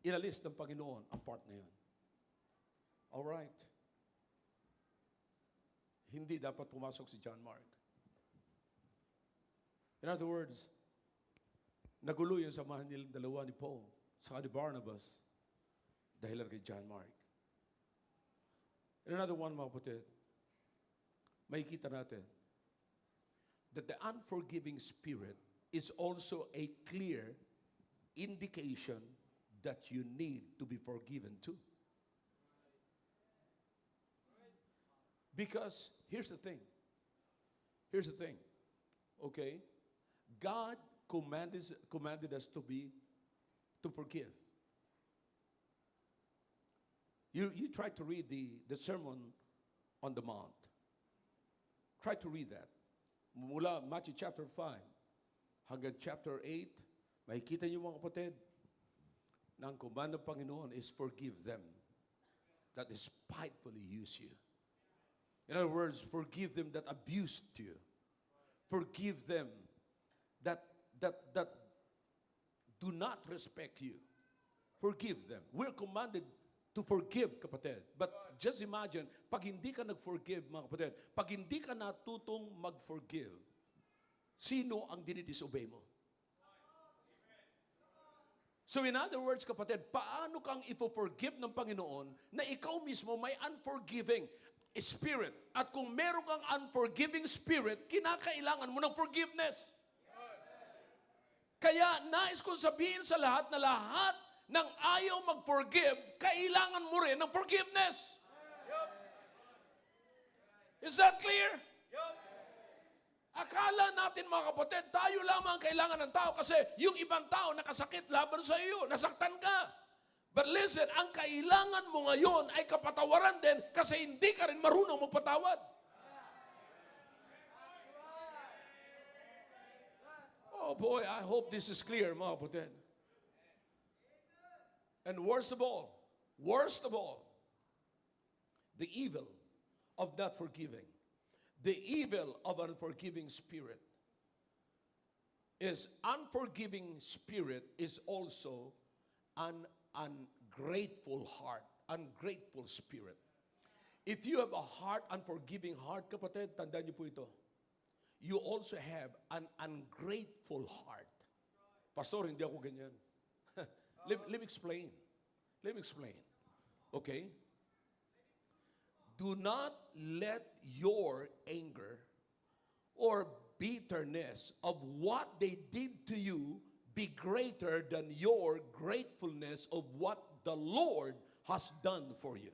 inalis ng Panginoon ang part na yun. Alright. Hindi dapat pumasok si John Mark. In other words, nagulo yung samahan nilang dalawa ni Paul sa ni Barnabas dahil kay John Mark. In another one, mga kapatid, makikita natin that the unforgiving spirit is also a clear indication that you need to be forgiven too. Because here's the thing. Here's the thing. Okay? God commanded us to forgive. You try to read the Sermon on the Mount. Try to read that. Mula Matthew chapter 5 hanggang chapter 8, makikita niyo mga kapatid, na ang command ng Panginoon is forgive them that despitefully use you. In other words, forgive them that abused you. Forgive them that do not respect you. Forgive them. We're commanded to forgive, kapatid. But just imagine, pag hindi ka nag-forgive, mga kapatid, pag hindi ka natutong mag-forgive, sino ang dinidisobey mo? So in other words, kapatid, paano kang ipo-forgive ng Panginoon na ikaw mismo may unforgiving spirit? At kung meron kang unforgiving spirit, kinakailangan mo ng forgiveness. Kaya nais kong sabihin sa lahat na lahat ng ayaw mag-forgive, kailangan mo rin ng forgiveness. Is that clear? Akala natin mga kapatid, tayo lamang ang kailangan ng tao kasi yung ibang tao nakasakit laban sa iyo, nasaktan ka. But listen, ang kailangan mo ngayon ay kapatawaran din kasi hindi ka rin marunong magpatawad. Oh boy, I hope this is clear, mga kapatid. And worst of all, the evil of not forgiving, the evil of unforgiving spirit is unforgiving spirit is also an ungrateful heart, ungrateful spirit. If you have a heart, unforgiving heart, kapatid, tandaan niyo po ito. You also have an ungrateful heart. Pastor, hindi ako ganyan. Let me explain. Let me explain. Okay? Do not let your anger or bitterness of what they did to you be greater than your gratefulness of what the Lord has done for you.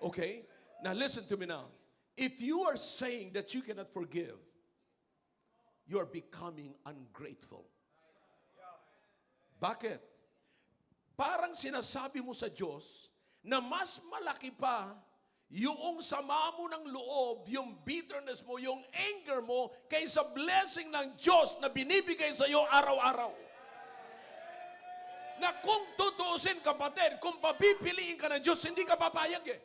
Okay? Now listen to me now. If you are saying that you cannot forgive, you are becoming ungrateful. Bakit? Parang sinasabi mo sa Diyos na mas malaki pa yung sama mo ng loob, yung bitterness mo, yung anger mo, kaysa blessing ng Diyos na binibigay sa iyo araw-araw. Na kung tutuusin, kapatid, kung papipiliin ka ng Diyos, hindi ka papayag eh.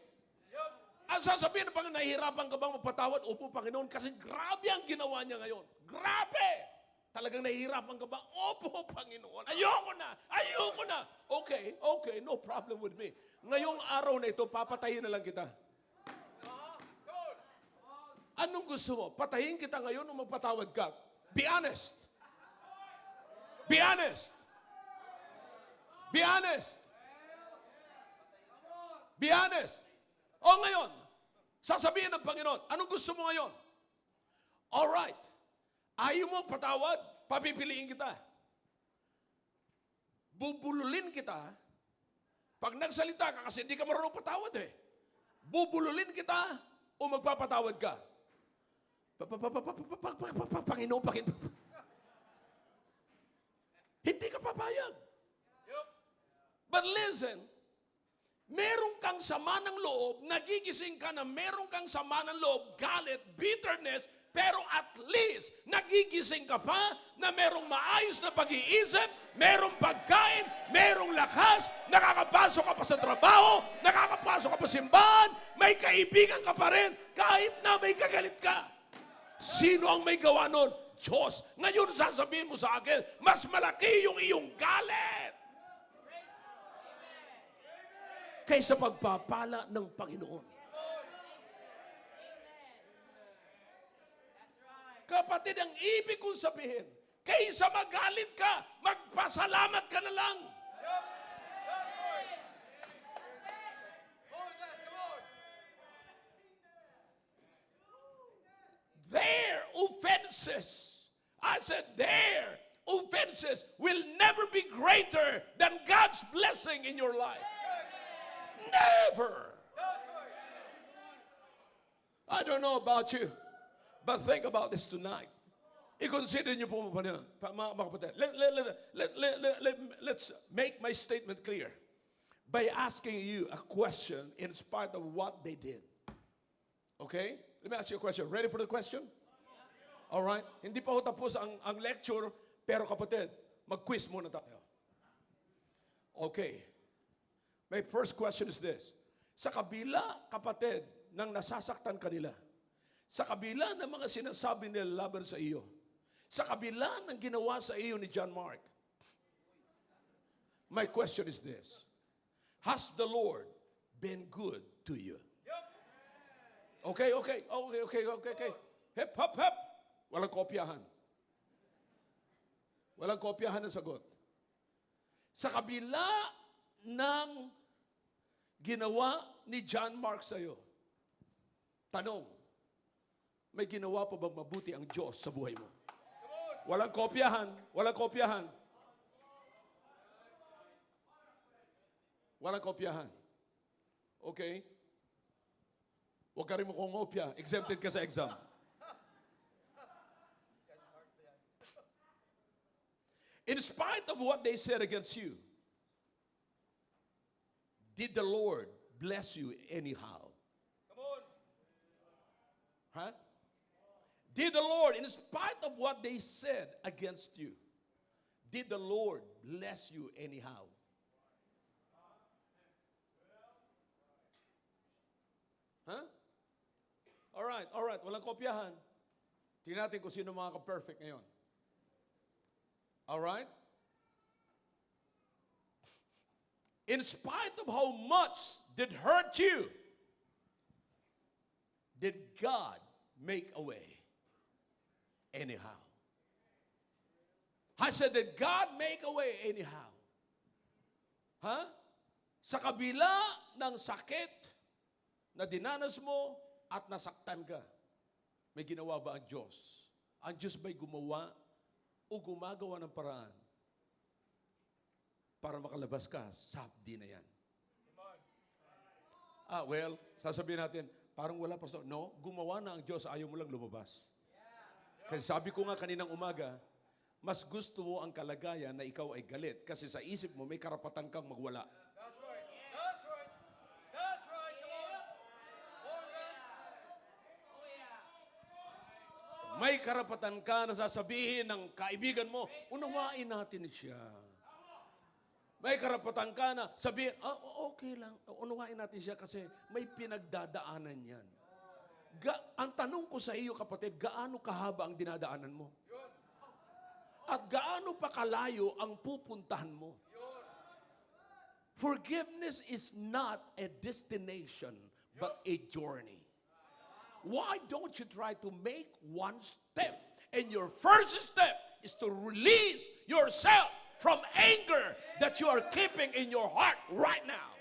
Ang sasabihin ng Panginoon, nahihirapan ka bang magpatawad? Opo, Panginoon, kasi grabe ang ginawa niya ngayon. Grabe! Talagang nahihirapan ka ba? Opo, Panginoon. Ayoko na. Okay, no problem with me. Ngayong araw na ito, papatayin na lang kita. Anong gusto mo? Patayin kita ngayon o magpatawad ka? Be honest. Be honest. Be honest. Be honest. O ngayon, sasabihin ng Panginoon, anong gusto mo ngayon? Alright. Ayaw mo patawad, papipiliin kita. Bubululin kita. Pag nagsalita ka kasi hindi ka marunong patawad eh. Bubululin kita o magpapatawad ka. Panginoon, hindi ka papayag. But listen, meron kang sama ng loob, nagigising ka na meron kang sama ng loob, galit, bitterness, pero at least, nagigising ka pa na merong maayos na pag-iisip, merong pagkain, merong lakas, nakakapasok ka pa sa trabaho, nakakapasok ka pa sa simbahan, may kaibigan ka pa rin, kahit na may kagalit ka. Sino ang may gawa nun? Diyos. Ngayon sasabihin mo sa akin, mas malaki yung iyong galit kaysa pagpapala ng Panginoon. Kapatid, ang ibig kong sabihin, kaysa magalit ka, magpasalamat ka na lang. Their offenses, I said their offenses will never be greater than God's blessing in your life. Never. I don't know about you, but think about this tonight. I-consider niyo po mga kapatid. Let's make my statement clear by asking you a question in spite of what they did. Okay? Let me ask you a question. Ready for the question? All right? Hindi pa ho tapos ang lecture, pero kapatid, mag-quiz muna tayo. Okay. My first question is this. Sa kabila, kapatid, ng nasasaktan kanila, sa kabila ng mga sinasabi nila laban sa iyo, sa kabila ng ginawa sa iyo ni John Mark, my question is this. Has the Lord been good to you? Okay. Hep, hop, hop. Walang kopyahan. Walang kopyahan ng sagot. Sa kabila ng ginawa ni John Mark sa iyo, tanong, may ginawa pa bang mabuti ang Diyos sa buhay mo? Walang kopyahan. Walang kopyahan. Walang kopyahan. Okay? Huwag ka rin mo kong kopya. Exempted ka sa exam. In spite of what they said against you, did the Lord bless you anyhow? Come on. Huh? Did the Lord, in spite of what they said against you, did the Lord bless you anyhow? Huh? All right. Walang kopyahan. Tingnan natin kung sino mga ka-perfect ngayon. All right? In spite of how much did hurt you, did God make a way anyhow? I said, did God make a way anyhow? Huh? Sa kabila ng sakit na dinanas mo at nasaktan ka, may ginawa ba ang Diyos? Ang Diyos ba'y gumawa o gumagawa ng paraan para makalabas ka sa hapdi na yan? Well, sasabihin natin, parang wala pa sa... No, gumawa na ang Diyos, ayaw mo lang lumabas. Kasi sabi ko nga kaninang umaga, mas gusto mo ang kalagayan na ikaw ay galit kasi sa isip mo may karapatan kang magwala. That's right. That's right. That's right. Come on. May karapatan ka na sasabihin ng kaibigan mo, unawain natin siya. May karapatan ka na sabihin, okay lang, unawain natin siya kasi may pinagdadaanan yan. Ang tanong ko sa iyo, kapatid, gaano kahaba ang dinadaanan mo? At gaano pa kalayo ang pupuntahan mo? Forgiveness is not a destination, but a journey. Why don't you try to make one step? And your first step is to release yourself from anger that you are keeping in your heart right now.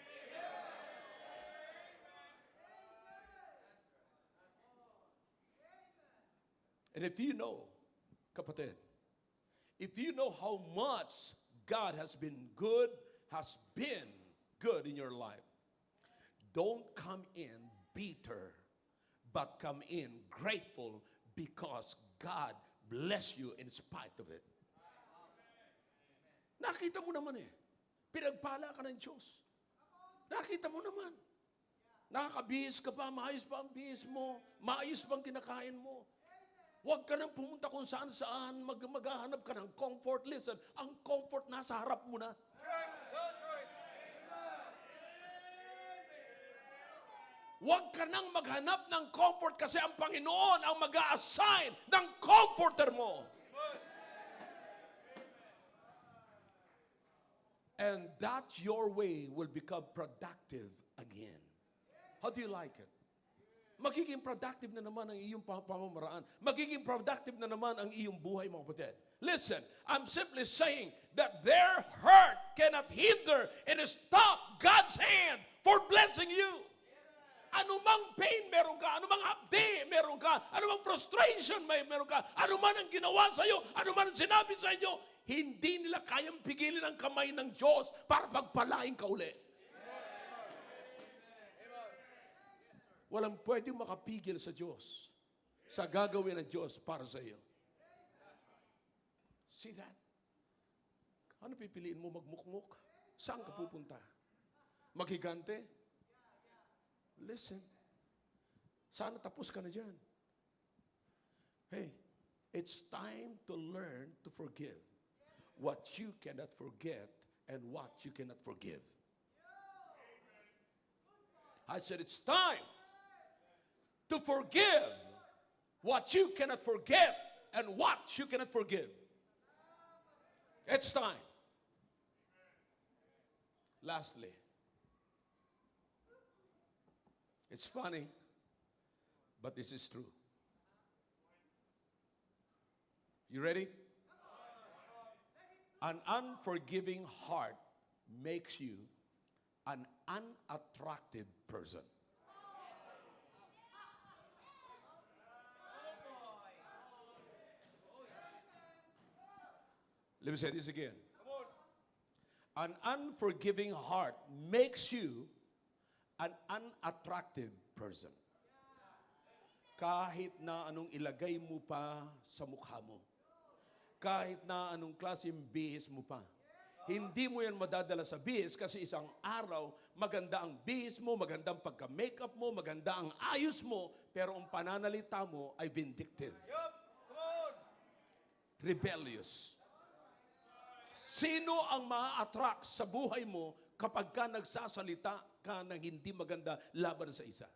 And if you know, kapatid, if you know how much God has been good in your life, don't come in bitter, but come in grateful because God bless you in spite of it. Nakita mo naman pinagpala ka ng Diyos. Nakita mo naman. Nakakabihis ka pa, maayos pa ang bihis mo, maayos pa ang kinakain mo. Huwag ka nang pumunta kung saan-saan, maghahanap ka ng comfort. Listen, ang comfort nasa harap mo na. That's right. Huwag ka nang maghanap ng comfort kasi ang Panginoon ang mag-a-assign ng comforter mo. And that your way will become productive again. How do you like it? Magiging productive na naman ang iyong pamamaraan. Magiging productive na naman ang iyong buhay, mga kapatid. Listen, I'm simply saying that their hurt cannot hinder and stop God's hand for blessing you. Anumang pain meron ka, anumang hapdi meron ka, anumang frustration meron ka, anuman ang ginawa sa iyo, anuman ang sinabi sa inyo, hindi nila kayang pigilin ang kamay ng Diyos para pagpalain ka uli. Walang pwedeng makapigil sa Diyos sa gagawin ng Diyos para sa iyo. See that? Ano pipiliin mo, magmukmuk? Saan ka pupunta? Maghigante? Listen. Sana tapos ka na dyan. Hey, it's time to learn to forgive what you cannot forget and what you cannot forgive. I said it's time to forgive what you cannot forget and what you cannot forgive. It's time. Lastly, it's funny, but this is true. You ready? An unforgiving heart makes you an unattractive person. Let me say this again. An unforgiving heart makes you an unattractive person. Kahit na anong ilagay mo pa sa mukha mo. Kahit na anong klaseng bihis mo pa. Hindi mo yan madadala sa bihis kasi isang araw, maganda ang bihis mo, maganda ang pagka-makeup mo, maganda ang ayos mo, pero ang pananalita mo ay vindictive. Yup. Come on. Rebellious. Sino ang ma-attract sa buhay mo kapag ka nagsasalita ka ng hindi maganda laban sa isa?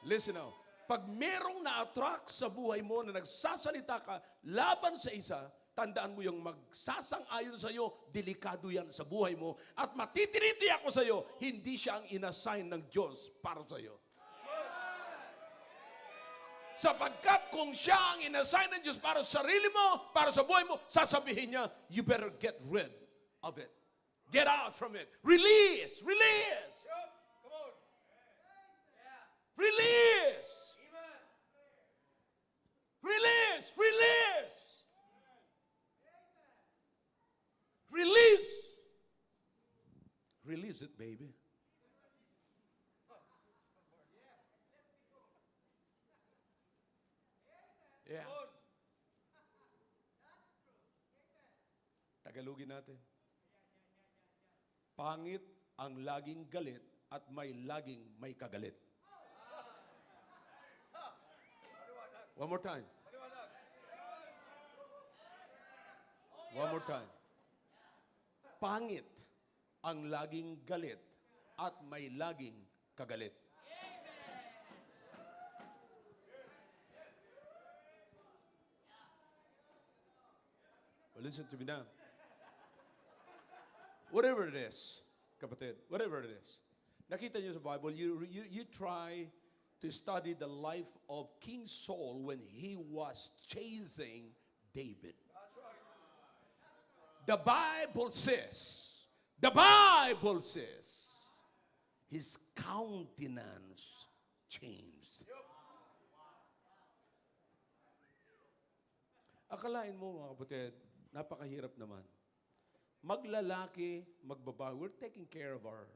Listen now. Pag merong na-attract sa buhay mo na nagsasalita ka laban sa isa, tandaan mo yung magsasang-ayon sa iyo, delikado yan sa buhay mo. At matitiriti ako sa iyo, hindi siya ang inassign ng Diyos para sa iyo. Sapagkat kung siya ang inassign ng Diyos para sa sarili mo, para sa buhay mo, sasabihin niya, you better get rid of it. Get out from it. Release! Release! Yup. Come on. Release! Amen. Release! Release! Release! Release it, baby. Yeah. Tagalogin natin. Pangit ang laging galit at may laging may kagalit. One more time. One more time. Pangit ang laging galit at may laging kagalit. Well, listen to me now. Whatever it is, kapatid, whatever it is, nakita niyo sa Bible, you try to study the life of King Saul when he was chasing David. The Bible says, his countenance changed. Akalain mo mga kapatid, napakahirap naman. Maglalaki, magbabae, we're taking care of our,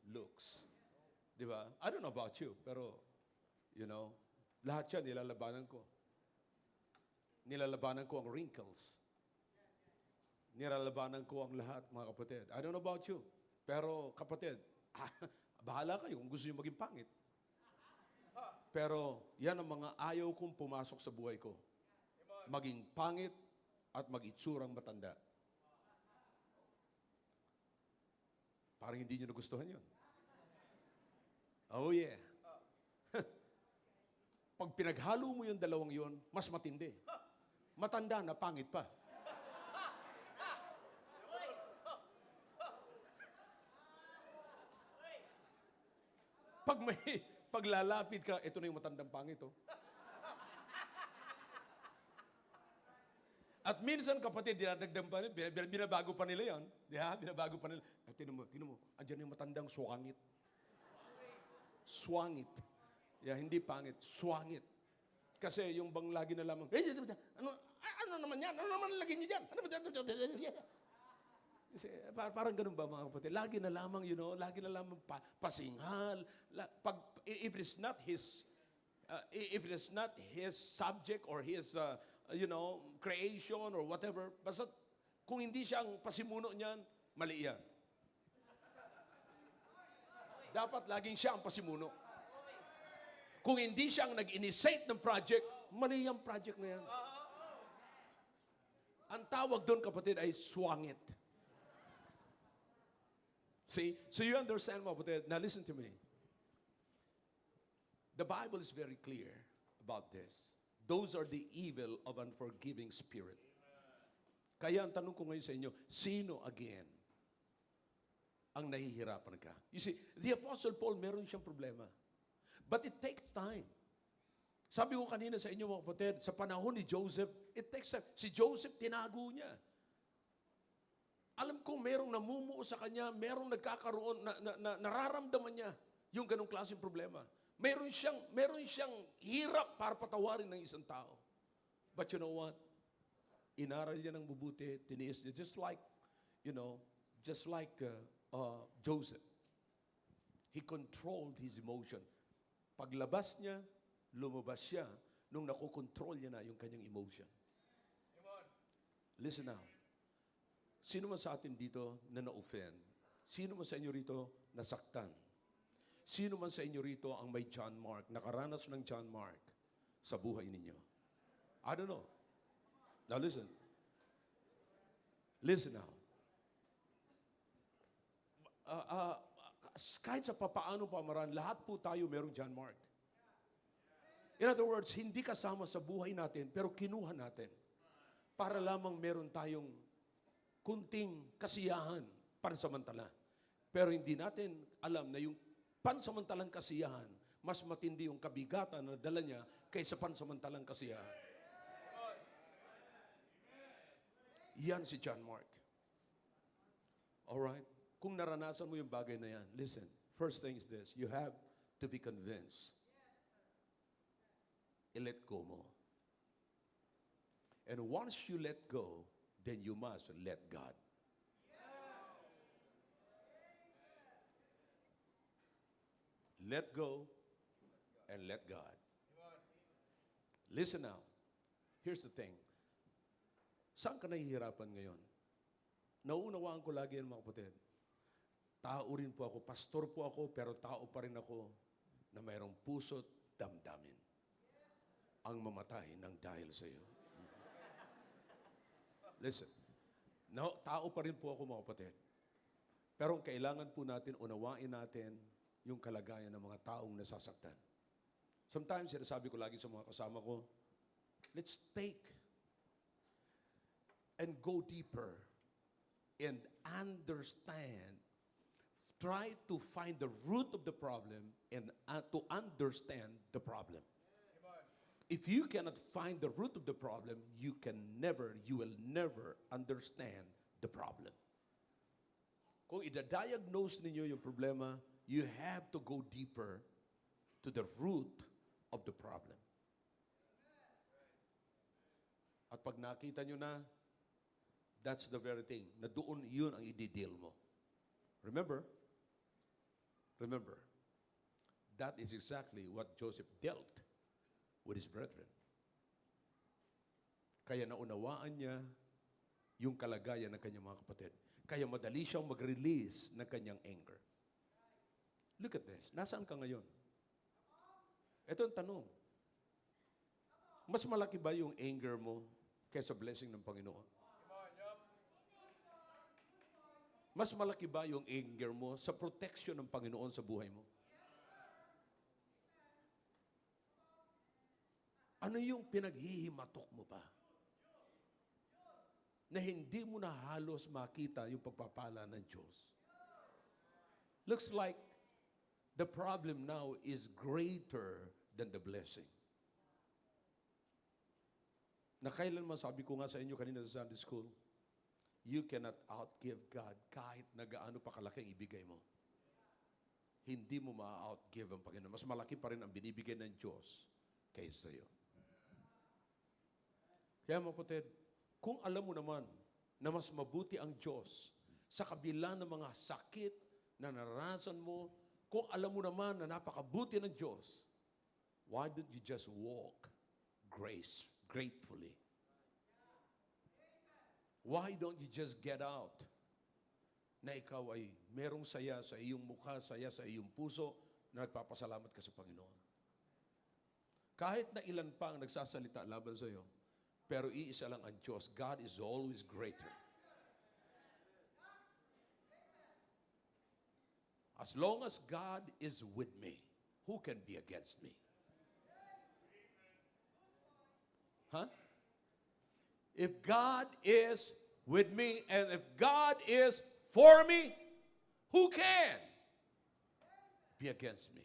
looks. Di ba? I don't know about you, pero, lahat yan nilalabanan ko. Nilalabanan ko ang wrinkles. Nilalabanan ko ang lahat, mga kapatid. I don't know about you, pero kapatid, bahala kayo kung gusto nyo maging pangit. Pero yan ang mga ayaw kong pumasok sa buhay ko. Maging pangit at mag-itsurang matanda. Parang hindi nyo nagustuhan yun. Oh yeah. Pag pinaghalo mo yung dalawang yun, mas matindi. Matanda na, pangit pa. Paglalapit ka, ito na yung matandang pangit, oh. At minsan, kapatid, dinadagdag pa nila, binabago pa nila yan. Di ba? Binabago pa nila. At tinan mo, andyan yung matandang swangit. Swangit. Hindi pangit, swangit. Kasi yung bang lagi na lamang, ano naman yan? Ano naman lagi niyo dyan? Ano ba yan? Kasi, parang ganun ba mga kapatid? Lagi na lamang, lagi na lamang pasinghal. If it's not his subject or his, creation or whatever, basta kung hindi siya ang pasimuno niyan, mali yan. Dapat laging siya ang pasimuno. Kung hindi siya ang nag-initiate ng project, mali yung project na yan. Ang tawag doon, kapatid, ay swangit. See? So you understand, mga kapatid? Now listen to me. The Bible is very clear about this. Those are the evil of unforgiving spirit. Kaya ang tanong ko ngayon sa inyo, sino again ang nahihirapan ka? You see, the Apostle Paul, meron siyang problema. But it takes time. Sabi ko kanina sa inyo, mga kapatid, sa panahon ni Joseph, it takes time. Si Joseph, tinago niya. Alam ko, merong namumuo sa kanya, merong nagkakaroon, nararamdaman niya yung ganong klaseng problema. Meron siyang hirap para patawarin ng isang tao. But you know what? Inaral niya ng mabuti, tiniis niya. Just like Joseph. He controlled his emotion. Paglabas niya, lumabas siya nung nakokontrol niya na yung kanyang emotion. Listen now. Sino man sa atin dito na na-offend? Sino man sa inyo rito nasaktan? Sino man sa inyo rito ang may John Mark, nakaranas ng John Mark sa buhay ninyo? I don't know. Now listen. Listen now. Kahit sa papaano pamaraan, lahat po tayo merong John Mark. In other words, hindi kasama sa buhay natin, pero kinuha natin. Para lamang meron tayong kunting kasiyahan pansamantala. Pero hindi natin alam na yung pansamantalang kasiyahan, mas matindi yung kabigatan na dala niya kaysa pansamantalang kasiyahan. Yan si John Mark. Alright? Kung naranasan mo yung bagay na yan, listen, first thing is this, you have to be convinced. I-let go mo. And once you let go, then you must let God. Let go and let God. Listen now. Here's the thing. Saan ka nahihirapan ngayon? Nauunawaan ko lagi yan, mga kapatid. Tao rin po ako, pastor po ako, pero tao pa rin ako na mayroong puso't damdamin ang mamatay ng dahil sa iyo. Listen. No, tao pa rin po ako, mga kapatid. Pero kailangan po natin, unawain natin yung kalagayan ng mga taong nasasaktan. Sometimes, sinasabi ko lagi sa mga kasama ko, let's take and go deeper and understand, try to find the root of the problem and to understand the problem. If you cannot find the root of the problem, you will never understand the problem. Kung ida-diagnose ninyo yung problema, you have to go deeper to the root of the problem. At pag nakita nyo na, that's the very thing, na doon yun ang i-deal mo. Remember, that is exactly what Joseph dealt with his brethren. Kaya naunawaan niya yung kalagayan ng kanyang mga kapatid. Kaya madali siyang mag-release ng kanyang anger. Look at this. Nasaan ka ngayon? Ito ang tanong. Mas malaki ba yung anger mo kaysa blessing ng Panginoon? Mas malaki ba yung anger mo sa protection ng Panginoon sa buhay mo? Ano yung pinaghihimatok mo pa? Na hindi mo na halos makita yung pagpapala ng Diyos. Looks like the problem now is greater than the blessing. Na kailanman sabi ko nga sa inyo kanina sa Sunday School, you cannot outgive God kahit na gaano pa kalaki ang ibigay mo. Hindi mo ma-outgive ang Panginoon. Mas malaki pa rin ang binibigay ng Diyos kaysa iyo. Kaya mapatid, kung alam mo naman na mas mabuti ang Diyos sa kabila ng mga sakit na naranasan mo, kung alam mo naman na napakabuti ng Diyos, why don't you just walk gratefully? Why don't you just get out na ikaw ay merong saya sa iyong mukha, saya sa iyong puso, na nagpapasalamat ka sa Panginoon? Kahit na ilan pa ang nagsasalita laban sa iyo, pero iisa lang ang Diyos. God is always greater. As long as God is with me, who can be against me? Huh? If God is with me and if God is for me, who can be against me?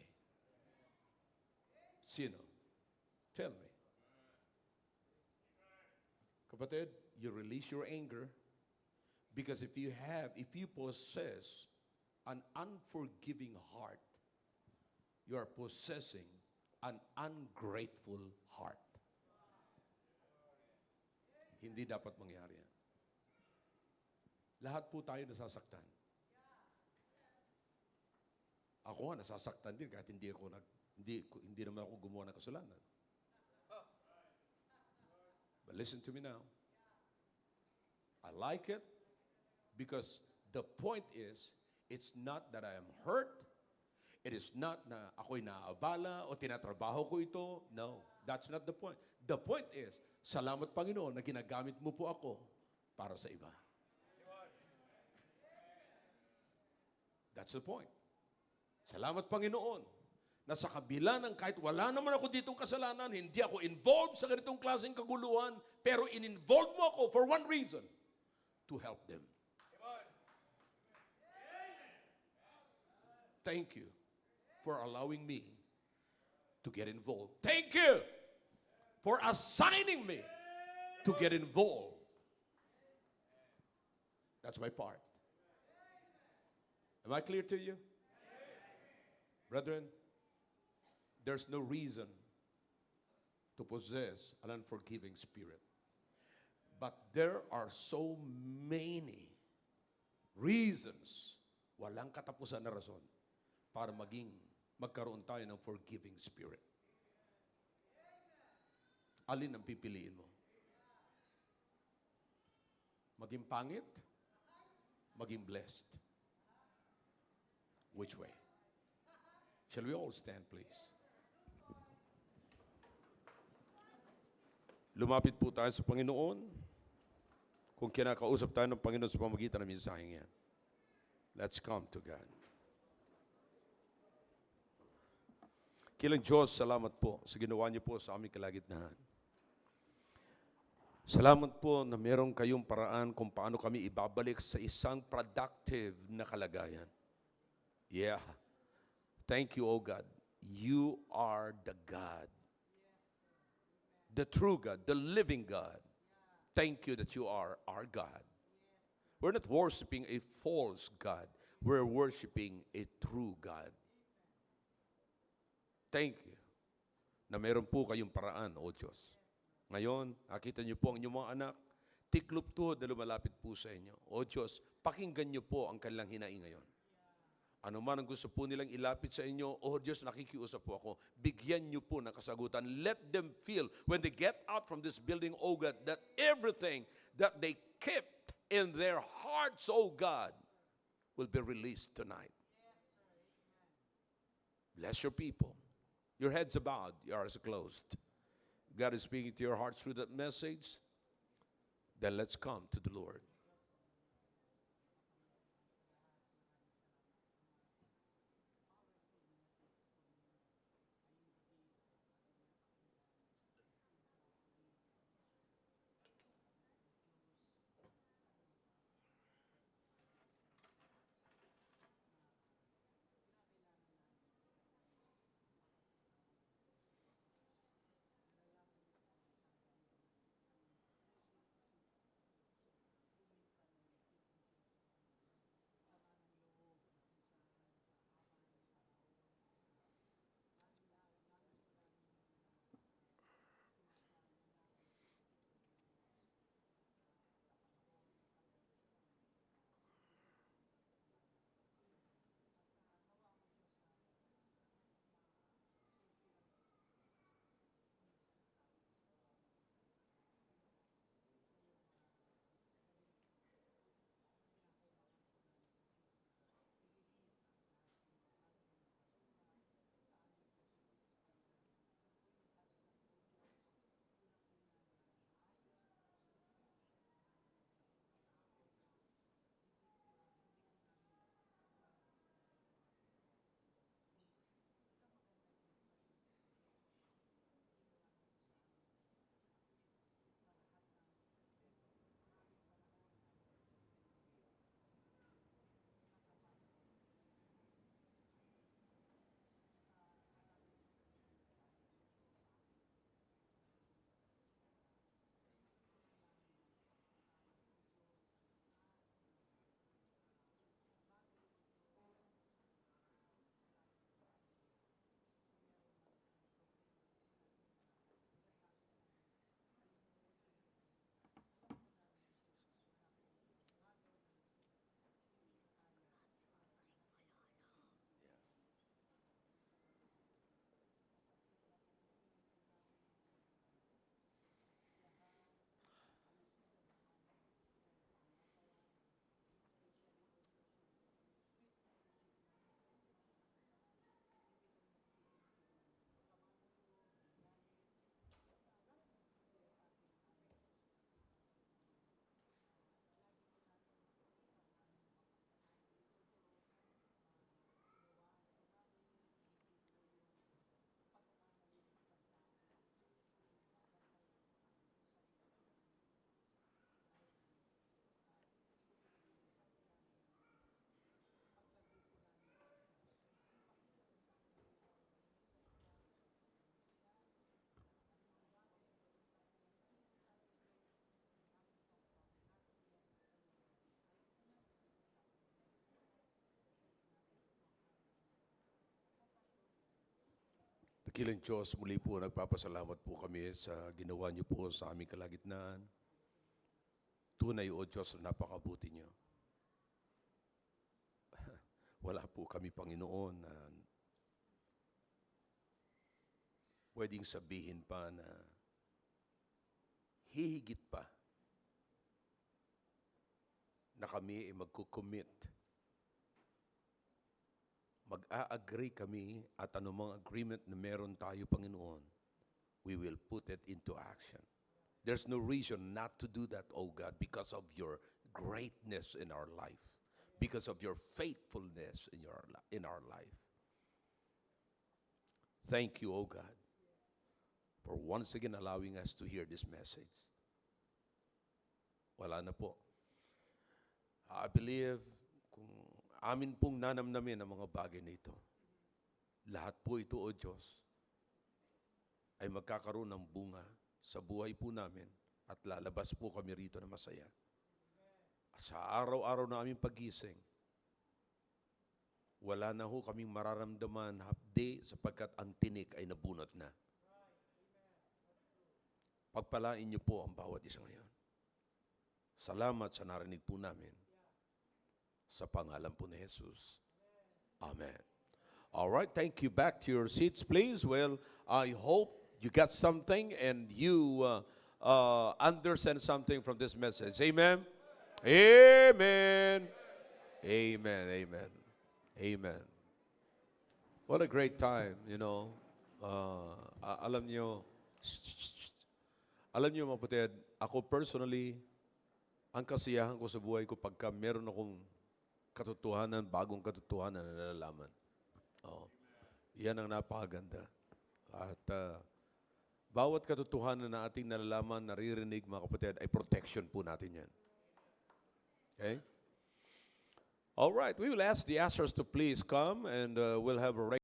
Sino? Tell me. Kapatid, you release your anger because if you possess an unforgiving heart, you are possessing an ungrateful heart. Hindi dapat mangyari yan. Lahat po tayo nasasaktan. Ako nga nasasaktan din kahit hindi naman ako gumawa ng kasalanan. But listen to me now. I like it because the point is, it's not that I am hurt. It is not na ako'y naaabala o tinatrabaho ko ito. No, that's not the point. The point is, salamat Panginoon na ginagamit mo po ako para sa iba. That's the point. Salamat Panginoon na sa kabila ng kahit wala naman ako ditong kasalanan, hindi ako involved sa ganitong klaseng kaguluhan, pero in-involve mo ako for one reason, to help them. Thank you for allowing me to get involved. Thank you for assigning me to get involved. That's my part. Am I clear to you? Brethren, there's no reason to possess an unforgiving spirit. But there are so many reasons, walang katapusan na rason, para magkaroon tayo ng forgiving spirit. Alin ang pipiliin mo? Maging pangit? Maging blessed? Which way? Shall we all stand, please? Lumapit po tayo sa Panginoon kung kinakausap tayo ng Panginoon sa pamagitan ng mensaheng yan. Let's come to God. Kilang Diyos, salamat po sa ginawa niyo po sa aming kalagitnaan. Salamat po na meron kayong paraan kung paano kami ibabalik sa isang productive na kalagayan. Yeah. Thank you, oh God. You are the God. The true God, the living God. Thank you that you are our God. We're not worshiping a false God. We're worshiping a true God. Thank you na meron po kayong paraan, O Diyos. Ngayon, nakita niyo po ang inyong mga anak, tiklop tuhod na lumalapit po sa inyo. O Diyos, pakinggan niyo po ang kanilang hinaing ngayon. Ano man ang gusto po nilang ilapit sa inyo, O Diyos, nakikiusap po ako, bigyan niyo po ng kasagutan. Let them feel, when they get out from this building, O God, that everything that they kept in their hearts, O God, will be released tonight. Bless your people. Your heads are bowed, your eyes are closed. God is speaking to your hearts through that message. Then let's come to the Lord. Dakilang Diyos, muli po nagpapasalamat po kami sa ginawa niyo po sa aming kalagitnaan. Tunay o Diyos na napakabuti niyo. Wala po kami, Panginoon, na pwedeng sabihin pa na hihigit pa na kami ay magkukommit. Mag-a-agree kami at anumang agreement na meron tayo, Panginoon, we will put it into action. There's no reason not to do that, O God, because of your greatness in our life, because of your faithfulness in our life. Thank you, O God, for once again allowing us to hear this message. Wala na po. I believe kung amin pong nanamnamin ang mga bagay na ito, lahat po ito, O Diyos, ay magkakaroon ng bunga sa buhay po namin at lalabas po kami rito na masaya. Sa araw-araw na aming pagising, wala na ho kaming mararamdaman hapde sapagkat ang tinik ay nabunot na. Pagpalain niyo po ang bawat isa ngayon. Salamat sa narinig po namin. Sa pangalan po ni Jesus. Amen. All right, thank you. Back to your seats, please. Well, I hope you got something and you understand something from this message. Amen. Amen. Amen. Amen. Amen. What a great time, you know. Alam nyo, mga kapatid, ako personally, ang kasiyahan ko sa buhay ko pagka meron akong katotohanan, bagong katotohanan na nalalaman. Oh, yan ang napakaganda. At bawat katotohanan na ating nalalaman, naririnig, mga kapatid, ay protection po natin yan. Okay? All right, we will ask the ushers to please come and we'll have a